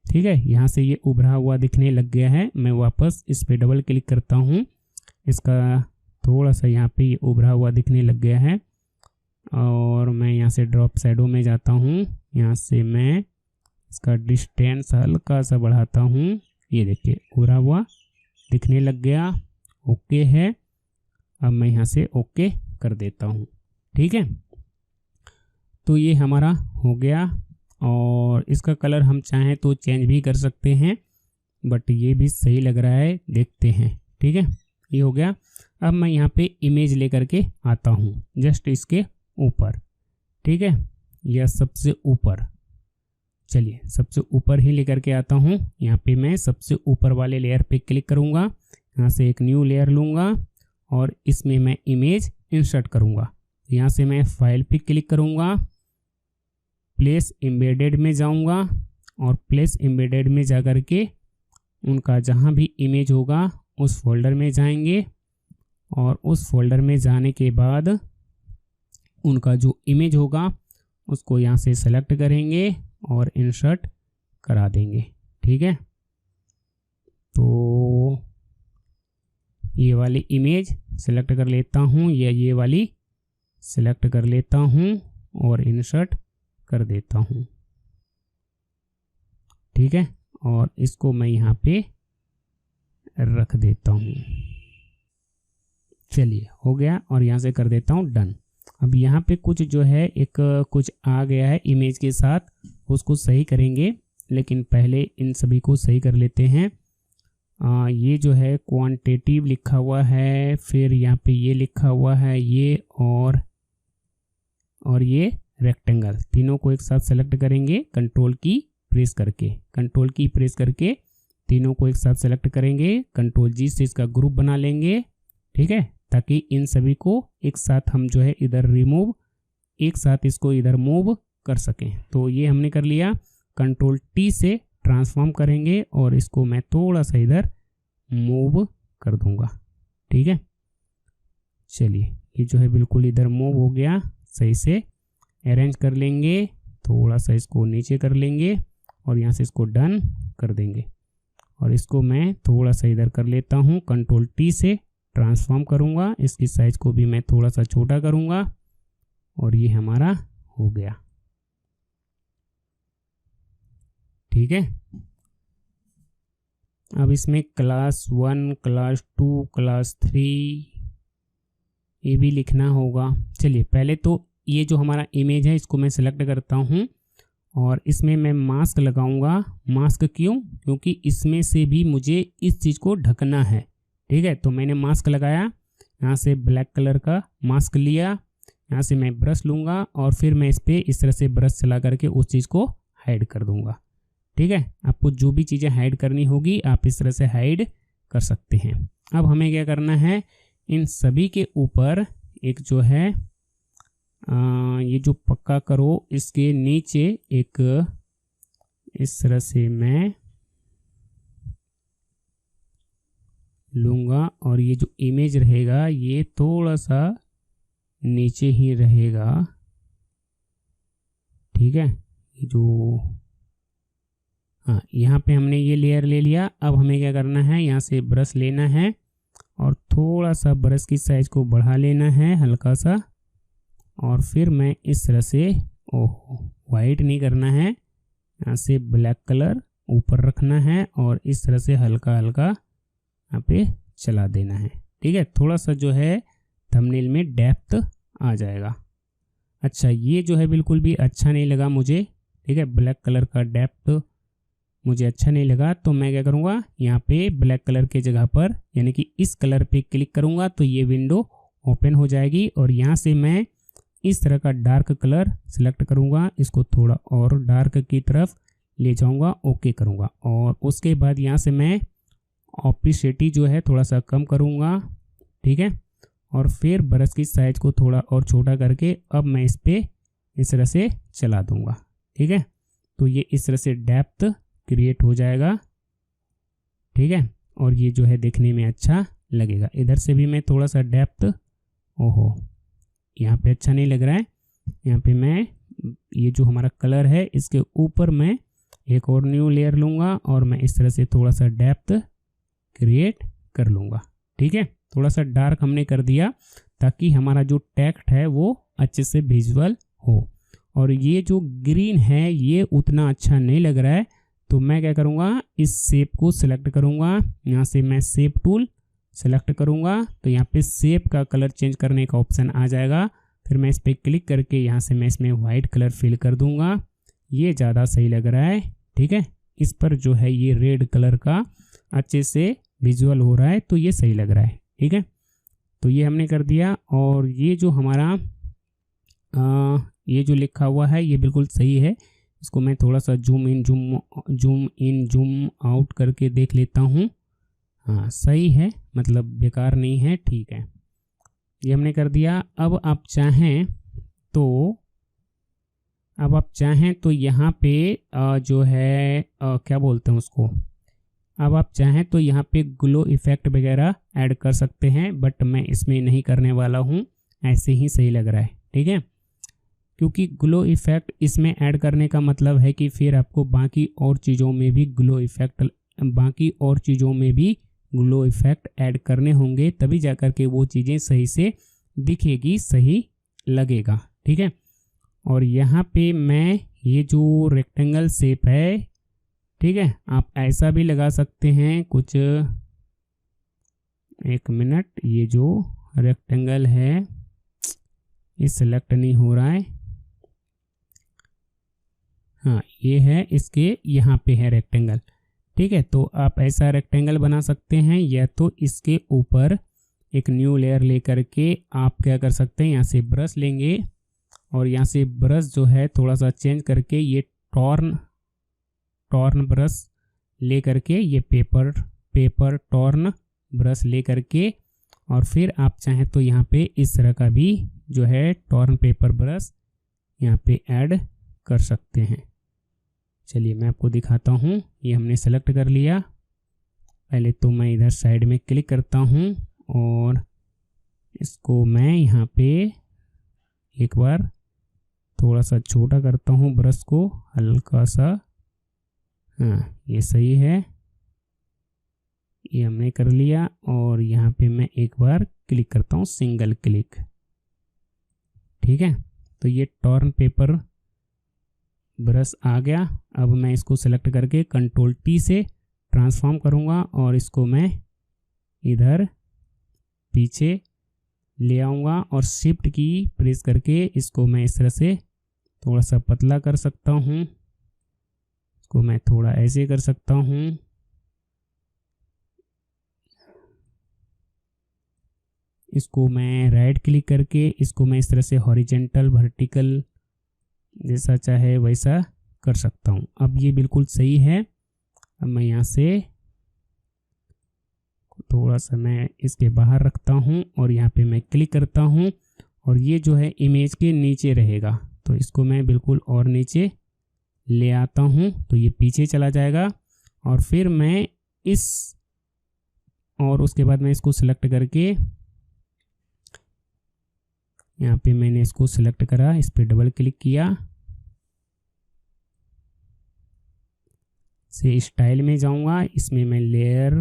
ठीक है, यहाँ से ये उभरा हुआ दिखने लग गया है। मैं वापस इस पे डबल क्लिक करता हूँ, इसका थोड़ा सा यहाँ पे ये उभरा हुआ दिखने लग गया है और मैं यहाँ से ड्रॉप शैडो में जाता हूँ। यहाँ से मैं इसका डिस्टेंस हल्का सा बढ़ाता हूँ, ये देखिए उभरा हुआ दिखने लग गया। ओके है, अब मैं यहाँ से ओके कर देता हूँ। ठीक है, तो ये हमारा हो गया और इसका कलर हम चाहें तो चेंज भी कर सकते हैं, बट ये भी सही लग रहा है, देखते हैं। ठीक है, ये हो गया। अब मैं यहाँ पे इमेज लेकर के आता हूँ जस्ट इसके ऊपर। ठीक है, यह सबसे ऊपर, चलिए सबसे ऊपर ही लेकर के आता हूँ। यहाँ पे मैं सबसे ऊपर वाले लेयर पे क्लिक करूँगा, यहाँ से एक न्यू लेयर लूँगा और इसमें मैं इमेज इंसर्ट करूँगा। यहाँ से मैं फाइल पे क्लिक करूँगा, प्लेस एम्बेडेड में जाऊँगा और प्लेस एम्बेडेड में जा कर के उनका जहाँ भी इमेज होगा उस फोल्डर में जाएंगे और उस फोल्डर में जाने के बाद उनका जो इमेज होगा उसको यहाँ से सेलेक्ट करेंगे और इंसर्ट करा देंगे। ठीक है, तो ये वाली इमेज सेलेक्ट कर लेता हूँ या ये वाली सेलेक्ट कर लेता हूँ और इंसर्ट कर देता हूँ। ठीक है, और इसको मैं यहाँ पे रख देता हूँ। चलिए हो गया और यहाँ से कर देता हूँ डन। अब यहाँ पे कुछ जो है एक कुछ आ गया है इमेज के साथ, उसको सही करेंगे, लेकिन पहले इन सभी को सही कर लेते हैं। ये जो है क्वांटिटेटिव लिखा हुआ है, फिर यहाँ पे ये लिखा हुआ है ये और ये रेक्टेंगल, तीनों को एक साथ सेलेक्ट करेंगे कंट्रोल की प्रेस करके तीनों को एक साथ सेलेक्ट करेंगे। कंट्रोल जी से इसका ग्रुप बना लेंगे। ठीक है, ताकि इन सभी को एक साथ हम जो है इधर रिमूव, एक साथ इसको इधर मूव कर सकें। तो ये हमने कर लिया। कंट्रोल टी से ट्रांसफॉर्म करेंगे और इसको मैं थोड़ा सा इधर मूव कर दूंगा। ठीक है, चलिए ये जो है बिल्कुल इधर मूव हो गया। सही से अरेंज कर लेंगे, थोड़ा सा इसको नीचे कर लेंगे और यहाँ से इसको डन कर देंगे। और इसको मैं थोड़ा सा इधर कर लेता हूँ, कंट्रोल टी से ट्रांसफॉर्म करूँगा, इसकी साइज को भी मैं थोड़ा सा छोटा करूँगा और ये हमारा हो गया। ठीक है, अब इसमें क्लास 1, क्लास 2, क्लास 3 ये भी लिखना होगा। चलिए पहले तो ये जो हमारा इमेज है इसको मैं सिलेक्ट करता हूँ और इसमें मैं मास्क लगाऊंगा। मास्क क्यों? क्योंकि इसमें से भी मुझे इस चीज़ को ढकना है। ठीक है, तो मैंने मास्क लगाया, यहाँ से ब्लैक कलर का मास्क लिया, यहाँ से मैं ब्रश लूँगा और फिर मैं इस पर इस तरह से ब्रश चला करके उस चीज़ को हाइड कर दूँगा। ठीक है, आपको जो भी चीज़ें हाइड करनी होगी आप इस तरह से हाइड कर सकते हैं। अब हमें क्या करना है, इन सभी के ऊपर एक जो है ये जो पक्का करो, इसके नीचे एक इस तरह से मैं लूँगा और ये जो इमेज रहेगा ये थोड़ा सा नीचे ही रहेगा। ठीक है, ये जो हाँ यहाँ पे हमने ये लेयर ले लिया। अब हमें क्या करना है, यहाँ से ब्रश लेना है और थोड़ा सा ब्रश की साइज को बढ़ा लेना है हल्का सा, और फिर मैं इस तरह से वाइट नहीं करना है, यहाँ से ब्लैक कलर ऊपर रखना है और इस तरह से हल्का हल्का यहाँ पे चला देना है। ठीक है, थोड़ा सा जो है थंबनेल में डेप्थ आ जाएगा। अच्छा, ये जो है बिल्कुल भी अच्छा नहीं लगा मुझे। ठीक है, ब्लैक कलर का डेप्थ मुझे अच्छा नहीं लगा, तो मैं क्या करूँगा, यहाँ पे ब्लैक कलर के जगह पर यानी कि इस कलर पे क्लिक करूँगा तो ये विंडो ओपन हो जाएगी और यहाँ से मैं इस तरह का डार्क कलर सिलेक्ट करूँगा, इसको थोड़ा और डार्क की तरफ ले जाऊँगा, ओके करूँगा और उसके बाद यहाँ से मैं ऑपेसिटी जो है थोड़ा सा कम करूँगा। ठीक है, और फिर ब्रश की साइज को थोड़ा और छोटा करके अब मैं इस पर इस तरह से चला दूँगा। ठीक है, तो ये इस तरह से डेप्थ क्रिएट हो जाएगा। ठीक है, और ये जो है देखने में अच्छा लगेगा। इधर से भी मैं थोड़ा सा डेप्थ, ओहो यहाँ पे अच्छा नहीं लग रहा है, यहाँ पे मैं ये जो हमारा कलर है इसके ऊपर मैं एक और न्यू लेयर लूँगा और मैं इस तरह से थोड़ा सा डेप्थ क्रिएट कर लूँगा। ठीक है, थोड़ा सा डार्क हमने कर दिया ताकि हमारा जो टेक्स्ट है वो अच्छे से विजुअल हो। और ये जो ग्रीन है ये उतना अच्छा नहीं लग रहा है, तो मैं क्या करूँगा, इस शेप को सिलेक्ट करूँगा, यहाँ से मैं शेप टूल सेलेक्ट करूँगा तो यहाँ पे शेप का कलर चेंज करने का ऑप्शन आ जाएगा। फिर मैं इस पर क्लिक करके यहाँ से मैं इसमें वाइट कलर फिल कर दूँगा, ये ज़्यादा सही लग रहा है। ठीक है, इस पर जो है ये रेड कलर का अच्छे से विजुअल हो रहा है तो ये सही लग रहा है। ठीक है, तो ये हमने कर दिया और ये जो हमारा ये जो लिखा हुआ है ये बिल्कुल सही है। इसको मैं थोड़ा सा जूम इन जूम आउट करके देख लेता हूँ। हाँ सही है, मतलब बेकार नहीं है। ठीक है, ये हमने कर दिया। अब आप चाहें तो यहाँ पे जो है क्या बोलते हैं उसको, अब आप चाहें तो यहाँ पे ग्लो इफेक्ट वगैरह ऐड कर सकते हैं, बट मैं इसमें नहीं करने वाला हूँ, ऐसे ही सही लग रहा है। ठीक है, क्योंकि ग्लो इफेक्ट इसमें ऐड करने का मतलब है कि फिर आपको बाकी और चीज़ों में भी ग्लो इफेक्ट ऐड करने होंगे, तभी जाकर के वो चीज़ें सही से दिखेगी, सही लगेगा। ठीक है, और यहाँ पे मैं ये जो रेक्टेंगल शेप है, ठीक है, आप ऐसा भी लगा सकते हैं कुछ। एक मिनट, ये जो रेक्टेंगल है ये सिलेक्ट नहीं हो रहा है। हाँ, ये है, इसके यहाँ पे है रेक्टेंगल। ठीक है, तो आप ऐसा रेक्टेंगल बना सकते हैं, या तो इसके ऊपर एक न्यू लेयर लेकर के आप क्या कर सकते हैं, यहाँ से ब्रश लेंगे और यहाँ से ब्रश जो है थोड़ा सा चेंज करके ये टॉर्न ब्रश ले करके, ये पेपर टॉर्न ब्रश ले करके, और फिर आप चाहें तो यहाँ पे इस तरह का भी जो है टॉर्न पेपर ब्रश यहाँ पे ऐड कर सकते हैं। चलिए मैं आपको दिखाता हूँ। ये हमने सेलेक्ट कर लिया। पहले तो मैं इधर साइड में क्लिक करता हूँ और इसको मैं यहाँ पे एक बार थोड़ा सा छोटा करता हूँ, ब्रश को हल्का सा। हाँ, ये सही है, ये हमने कर लिया। और यहाँ पे मैं एक बार क्लिक करता हूँ, सिंगल क्लिक। ठीक है, तो ये टॉर्न पेपर ब्रश आ गया। अब मैं इसको सेलेक्ट करके कंट्रोल T से ट्रांसफॉर्म करूँगा और इसको मैं इधर पीछे ले आऊँगा और शिफ्ट की प्रेस करके इसको मैं इस तरह से थोड़ा सा पतला कर सकता हूँ। इसको मैं थोड़ा ऐसे कर सकता हूँ। इसको मैं राइट क्लिक करके इसको मैं इस तरह से हॉरिजेंटल वर्टिकल जैसा चाहे वैसा कर सकता हूँ। अब ये बिल्कुल सही है। अब मैं यहाँ से थोड़ा सा मैं इसके बाहर रखता हूँ और यहाँ पे मैं क्लिक करता हूँ और ये जो है इमेज के नीचे रहेगा, तो इसको मैं बिल्कुल और नीचे ले आता हूँ तो ये पीछे चला जाएगा। और फिर मैं उसके बाद मैं इसको सिलेक्ट करके यहाँ पे मैंने इसको सिलेक्ट करा, इस पर डबल क्लिक किया, से स्टाइल में जाऊंगा, इसमें मैं लेयर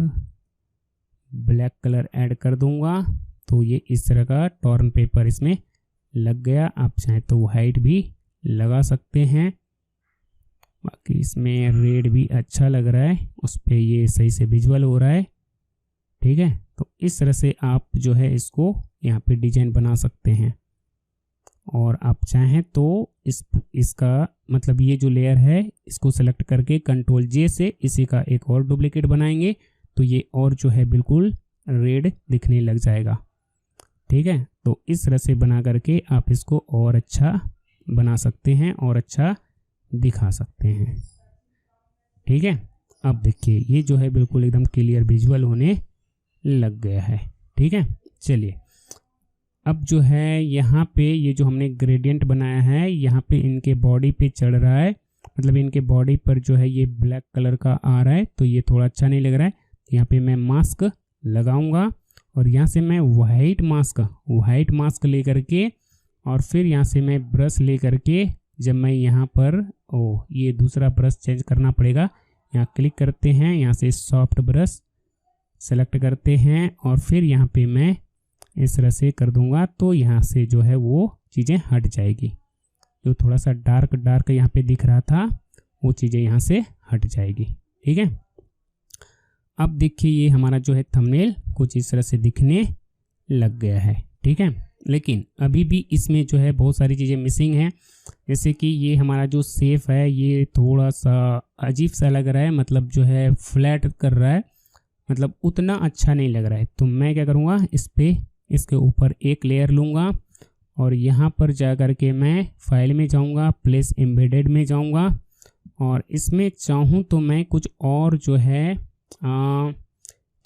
ब्लैक कलर ऐड कर दूंगा। तो ये इस तरह का टॉर्न पेपर इसमें लग गया। आप चाहें तो वाइट भी लगा सकते हैं, बाकी इसमें रेड भी अच्छा लग रहा है, उस पर ये सही से विजुअल हो रहा है। ठीक है, तो इस तरह से आप जो है इसको यहाँ पे डिजाइन बना सकते हैं। और आप चाहें तो इसका मतलब ये जो लेयर है इसको सेलेक्ट करके कंट्रोल J से इसी का एक और डुप्लीकेट बनाएंगे तो ये और जो है बिल्कुल रेड दिखने लग जाएगा। ठीक है, तो इस तरह से बना करके आप इसको और अच्छा बना सकते हैं और अच्छा दिखा सकते हैं। ठीक है, अब देखिए ये जो है बिल्कुल एकदम क्लियर विजुअल होने लग गया है। ठीक है, चलिए अब जो है यहाँ पे ये जो हमने ग्रेडियंट बनाया है यहाँ पे इनके बॉडी पे चढ़ रहा है, मतलब इनके बॉडी पर जो है ये ब्लैक कलर का आ रहा है, तो ये थोड़ा अच्छा नहीं लग रहा है। यहाँ पे मैं मास्क लगाऊंगा और यहाँ से मैं वाइट मास्क ले करके और फिर यहाँ से मैं ब्रश ले करके जब मैं यहाँ पर ये दूसरा ब्रश चेंज करना पड़ेगा, यहाँ क्लिक करते हैं, यहाँ से सॉफ्ट ब्रश सेलेक्ट करते हैं और फिर यहाँ पे मैं इस तरह से कर दूंगा तो यहाँ से जो है वो चीज़ें हट जाएगी। जो थोड़ा सा डार्क यहाँ पे दिख रहा था वो चीज़ें यहाँ से हट जाएगी। ठीक है, अब देखिए ये हमारा जो है थंबनेल कुछ इस तरह से दिखने लग गया है। ठीक है, लेकिन अभी भी इसमें जो है बहुत सारी चीज़ें मिसिंग हैं, जैसे कि ये हमारा जो शेप है ये थोड़ा सा अजीब सा लग रहा है, मतलब जो है फ्लैट कर रहा है, मतलब उतना अच्छा नहीं लग रहा है। तो मैं क्या करूँगा, इसके ऊपर एक लेयर लूँगा और यहाँ पर जा कर के मैं फाइल में जाऊँगा, प्लेस एम्बेडेड में जाऊँगा और इसमें चाहूँ तो मैं कुछ और जो है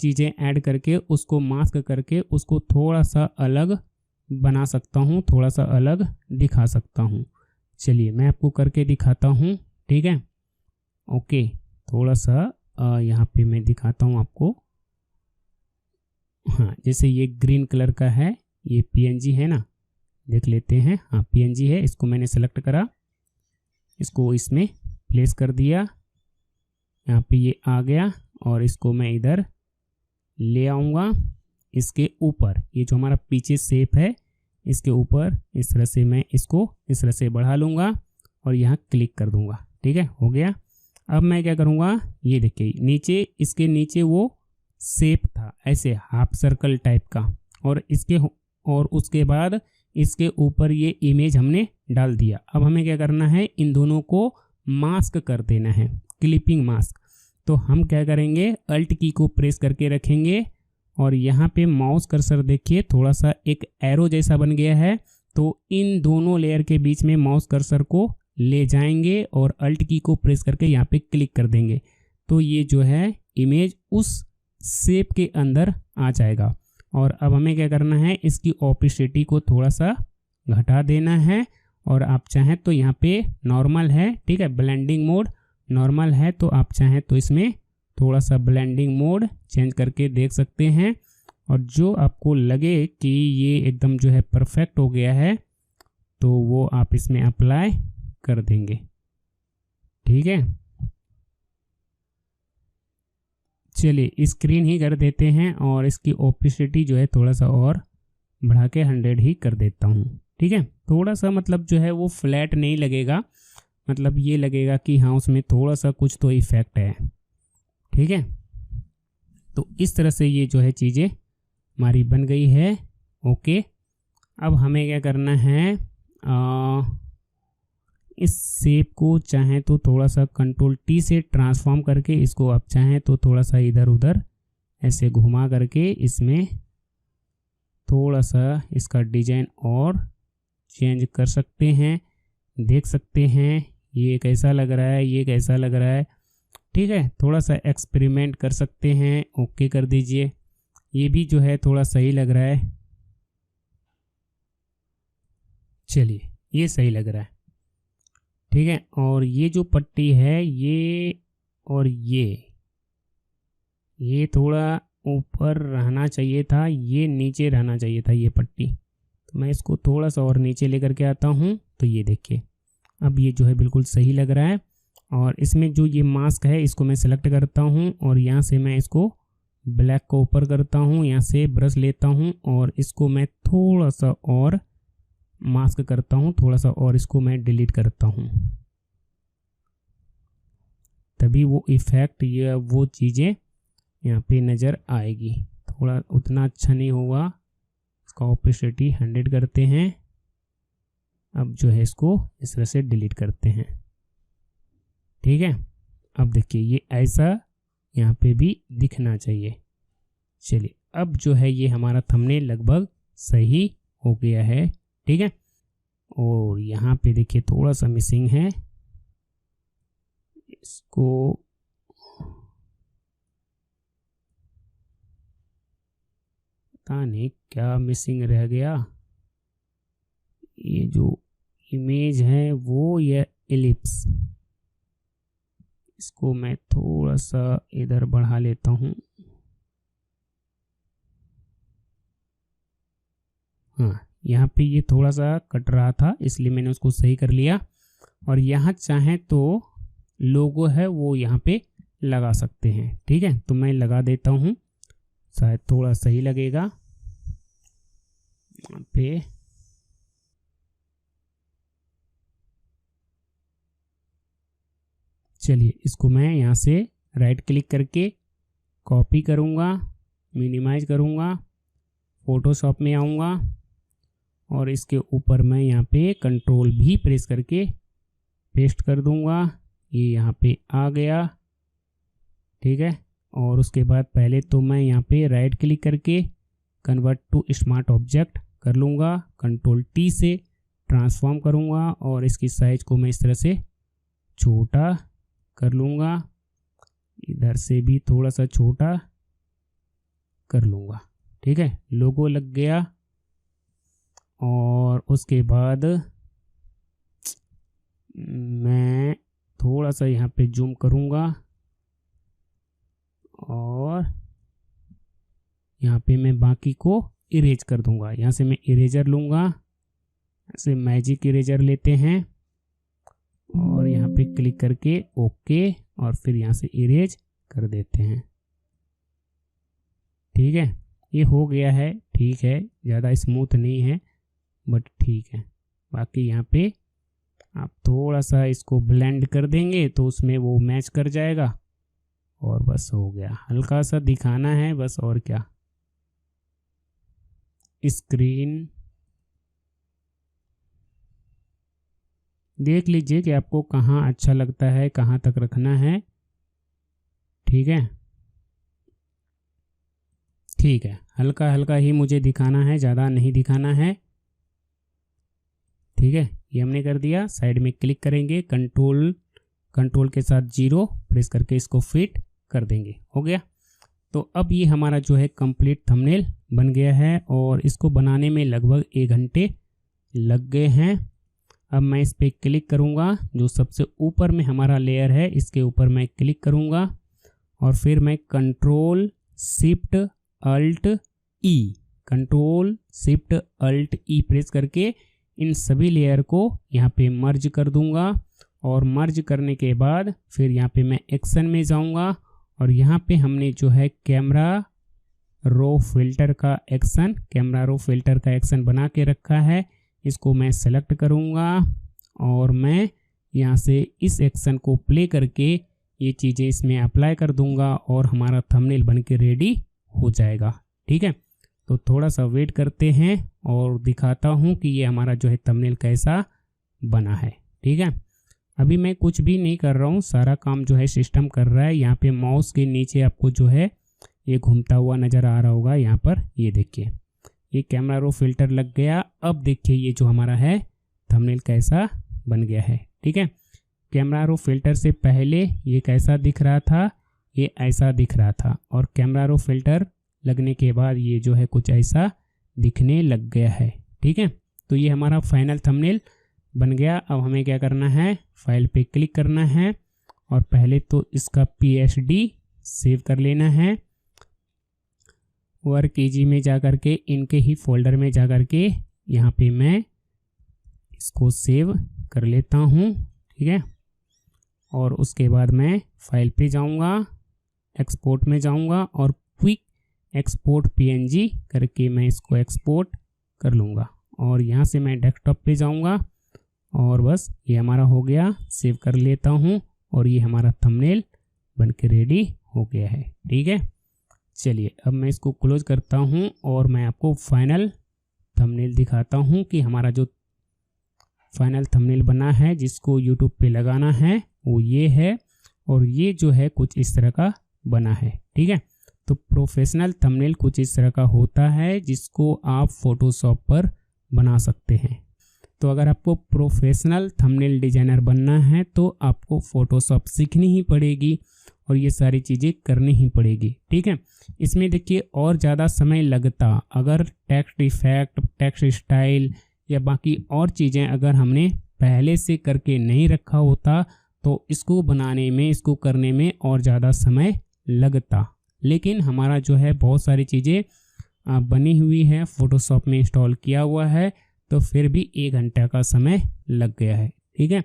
चीज़ें ऐड करके उसको मास्क करके उसको थोड़ा सा अलग बना सकता हूँ, थोड़ा सा अलग दिखा सकता हूँ। चलिए मैं आपको करके दिखाता हूँ। ठीक है, ओके, थोड़ा सा यहाँ पे मैं दिखाता हूँ आपको। हाँ, जैसे ये ग्रीन कलर का है, ये पीएनजी है ना, देख लेते हैं। हाँ, पीएनजी है, इसको मैंने सेलेक्ट करा, इसको इसमें प्लेस कर दिया, यहाँ पे ये आ गया और इसको मैं इधर ले आऊँगा। इसके ऊपर ये जो हमारा पीछे शेप है, इसके ऊपर इस तरह से मैं इसको इस तरह से बढ़ा लूँगा और यहाँ क्लिक कर दूँगा। ठीक है, हो गया। अब मैं क्या करूँगा, ये देखिए नीचे, इसके नीचे वो शेप था ऐसे हाफ सर्कल टाइप का, और उसके बाद इसके ऊपर ये इमेज हमने डाल दिया। अब हमें क्या करना है, इन दोनों को मास्क कर देना है, क्लिपिंग मास्क। तो हम क्या करेंगे, अल्ट की को प्रेस करके रखेंगे और यहाँ पे माउस कर्सर देखिए थोड़ा सा एक एरो जैसा बन गया है, तो इन दोनों लेयर के बीच में माउस कर्सर को ले जाएंगे और अल्ट की को प्रेस करके यहाँ पे क्लिक कर देंगे, तो ये जो है इमेज उस शेप के अंदर आ जाएगा। और अब हमें क्या करना है, इसकी ऑपेसिटी को थोड़ा सा घटा देना है, और आप चाहें तो यहाँ पे नॉर्मल है, ठीक है, ब्लेंडिंग मोड नॉर्मल है, तो आप चाहें तो इसमें थोड़ा सा ब्लेंडिंग मोड चेंज करके देख सकते हैं। और जो आपको लगे कि ये एकदम जो है परफेक्ट हो गया है, तो वो आप इसमें अप्लाई कर देंगे। ठीक है, चलिए स्क्रीन ही कर देते हैं और इसकी ऑपेसिटी जो है थोड़ा सा और बढ़ा के 100 ही कर देता हूँ। ठीक है, थोड़ा सा मतलब जो है वो फ्लैट नहीं लगेगा, मतलब ये लगेगा कि हाँ उसमें थोड़ा सा कुछ तो इफेक्ट है। ठीक है, तो इस तरह से ये जो है चीज़ें हमारी बन गई है। ओके, अब हमें क्या करना है, इस शेप को चाहें तो थोड़ा सा कंट्रोल टी से ट्रांसफॉर्म करके इसको आप चाहें तो थोड़ा सा इधर उधर ऐसे घुमा करके इसमें थोड़ा सा इसका डिजाइन और चेंज कर सकते हैं। देख सकते हैं ये कैसा लग रहा है, ये कैसा लग रहा है। ठीक है, थोड़ा सा एक्सपेरिमेंट कर सकते हैं। ओके कर दीजिए, ये भी जो है थोड़ा सही लग रहा है। चलिए, ये सही लग रहा है। ठीक है, और ये जो पट्टी है ये और ये थोड़ा ऊपर रहना चाहिए था, ये नीचे रहना चाहिए था ये पट्टी, तो मैं इसको थोड़ा सा और नीचे लेकर के आता हूँ। तो ये देखिए अब ये जो है बिल्कुल सही लग रहा है। और इसमें जो ये मास्क है इसको मैं सेलेक्ट करता हूँ और यहाँ से मैं इसको ब्लैक को ऊपर करता हूँ, यहाँ से ब्रश लेता हूँ और इसको मैं थोड़ा सा और मास्क करता हूँ, थोड़ा सा और इसको मैं डिलीट करता हूँ, तभी वो इफ़ेक्ट या वो चीज़ें यहाँ पे नज़र आएगी। थोड़ा उतना अच्छा नहीं होगा, इसका ऑपेसिटी 100 करते हैं। अब जो है इसको इस तरह से डिलीट करते हैं। ठीक है, अब देखिए ये ऐसा यहाँ पे भी दिखना चाहिए। चलिए, अब जो है ये हमारा थंबनेल लगभग सही हो गया है। ठीक है, और यहाँ पे देखिए थोड़ा सा मिसिंग है, इसको पता नहीं क्या मिसिंग रह गया। ये जो इमेज है वो ये एलिप्स, इसको मैं थोड़ा सा इधर बढ़ा लेता हूँ। हाँ, यहाँ पे ये थोड़ा सा कट रहा था इसलिए मैंने उसको सही कर लिया। और यहाँ चाहें तो लोगो है वो यहाँ पे लगा सकते हैं। ठीक है, तो मैं लगा देता हूँ, शायद थोड़ा सही लगेगा यहाँ पे। चलिए, इसको मैं यहाँ से राइट क्लिक करके कॉपी करूँगा, मिनिमाइज करूँगा, फोटोशॉप में आऊँगा और इसके ऊपर मैं यहाँ पे कंट्रोल भी प्रेस करके पेस्ट कर दूँगा। ये यहाँ पे आ गया। ठीक है, और उसके बाद पहले तो मैं यहाँ पे राइट क्लिक करके कन्वर्ट टू स्मार्ट ऑब्जेक्ट कर लूँगा, कंट्रोल टी से ट्रांसफॉर्म करूँगा और इसकी साइज को मैं इस तरह से छोटा कर लूँगा, इधर से भी थोड़ा सा छोटा कर लूँगा। ठीक है, लोगो लग गया। और उसके बाद मैं थोड़ा सा यहाँ पे जूम करूँगा, और यहाँ पे मैं बाकी को इरेज कर दूंगा। यहाँ से मैं इरेजर लूँगा, ऐसे मैजिक इरेजर लेते हैं और यहाँ पे क्लिक करके ओके और फिर यहाँ से इरेज कर देते हैं। ठीक है, ये हो गया है। ठीक है, ज़्यादा स्मूथ नहीं है बट ठीक है। बाकी यहाँ पे आप थोड़ा सा इसको ब्लेंड कर देंगे तो उसमें वो मैच कर जाएगा और बस हो गया। हल्का सा दिखाना है बस, और क्या। स्क्रीन देख लीजिए कि आपको कहाँ अच्छा लगता है, कहाँ तक रखना है। ठीक है, ठीक है, हल्का हल्का ही मुझे दिखाना है, ज़्यादा नहीं दिखाना है। ठीक है, ये हमने कर दिया। साइड में क्लिक करेंगे, कंट्रोल के साथ 0 प्रेस करके इसको फिट कर देंगे। हो गया। तो अब ये हमारा जो है कंप्लीट थंबनेल बन गया है और इसको बनाने में लगभग 1 घंटे लग गए हैं। अब मैं इस पर क्लिक करूँगा, जो सबसे ऊपर में हमारा लेयर है इसके ऊपर मैं क्लिक करूँगा और फिर मैं कंट्रोल शिफ्ट अल्ट ई प्रेस करके इन सभी लेयर को यहाँ पे मर्ज कर दूंगा। और मर्ज करने के बाद फिर यहाँ पे मैं एक्शन में जाऊँगा और यहाँ पे हमने जो है कैमरा रो फिल्टर का एक्शन बना के रखा है। इसको मैं सेलेक्ट करूँगा और मैं यहाँ से इस एक्शन को प्ले करके ये चीज़ें इसमें अप्लाई कर दूंगा और हमारा थंबनेल बन के रेडी हो जाएगा। ठीक है, तो थोड़ा सा वेट करते हैं और दिखाता हूँ कि ये हमारा जो है थंबनेल कैसा बना है। ठीक है, अभी मैं कुछ भी नहीं कर रहा हूँ, सारा काम जो है सिस्टम कर रहा है। यहाँ पे माउस के नीचे आपको जो है ये घूमता हुआ नज़र आ रहा होगा। यहाँ पर ये देखिए, ये कैमरा रो फिल्टर लग गया। अब देखिए ये जो हमारा है थंबनेल कैसा बन गया है। ठीक है, कैमरा रो फिल्टर से पहले ये कैसा दिख रहा था, ये ऐसा दिख रहा था, और कैमरा रो फिल्टर लगने के बाद ये जो है कुछ ऐसा दिखने लग गया है। ठीक है, तो ये हमारा फाइनल थंबनेल बन गया। अब हमें क्या करना है, फाइल पे क्लिक करना है और पहले तो इसका PSD सेव कर लेना है। वर्क ईजी में जा कर के इनके ही फोल्डर में जा कर के यहाँ पे मैं इसको सेव कर लेता हूँ। ठीक है, और उसके बाद मैं फाइल पे जाऊँगा, एक्सपोर्ट में जाऊँगा और क्विक एक्सपोर्ट PNG करके मैं इसको एक्सपोर्ट कर लूँगा और यहाँ से मैं डेस्कटॉप पे जाऊँगा और बस ये हमारा हो गया। सेव कर लेता हूँ और ये हमारा थंबनेल बन के रेडी हो गया है। ठीक है, चलिए अब मैं इसको क्लोज करता हूँ और मैं आपको फाइनल थंबनेल दिखाता हूँ कि हमारा जो फाइनल थंबनेल बना है जिसको यूट्यूब पे लगाना है वो ये है और ये जो है कुछ इस तरह का बना है। ठीक है, तो प्रोफेशनल थंबनेल कुछ इस तरह का होता है जिसको आप फोटोशॉप पर बना सकते हैं। तो अगर आपको प्रोफेशनल थंबनेल डिजाइनर बनना है तो आपको फोटोशॉप सीखनी ही पड़ेगी और ये सारी चीज़ें करनी ही पड़ेगी। ठीक है, इसमें देखिए और ज़्यादा समय लगता, अगर टेक्स्ट इफेक्ट, टेक्स्ट स्टाइल या बाकी और चीज़ें अगर हमने पहले से करके नहीं रखा होता तो इसको बनाने में, इसको करने में और ज़्यादा समय लगता। लेकिन हमारा जो है बहुत सारी चीज़ें बनी हुई है, फोटोशॉप में इंस्टॉल किया हुआ है, तो फिर भी 1 घंटा का समय लग गया है। ठीक है,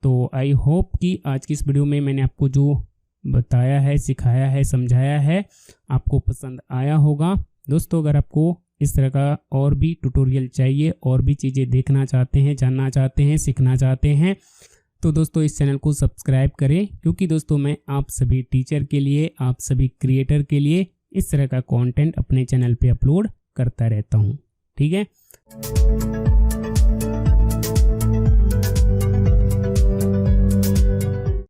तो आई होप कि आज की इस वीडियो में मैंने आपको जो बताया है, सिखाया है, समझाया है, आपको पसंद आया होगा। दोस्तों अगर आपको इस तरह का और भी ट्यूटोरियल चाहिए, और भी चीज़ें देखना चाहते हैं, जानना चाहते हैं, सीखना चाहते हैं, तो दोस्तों इस चैनल को सब्सक्राइब करें, क्योंकि दोस्तों मैं आप सभी टीचर के लिए, आप सभी क्रिएटर के लिए इस तरह का कंटेंट अपने चैनल पे अपलोड करता रहता हूँ। ठीक है।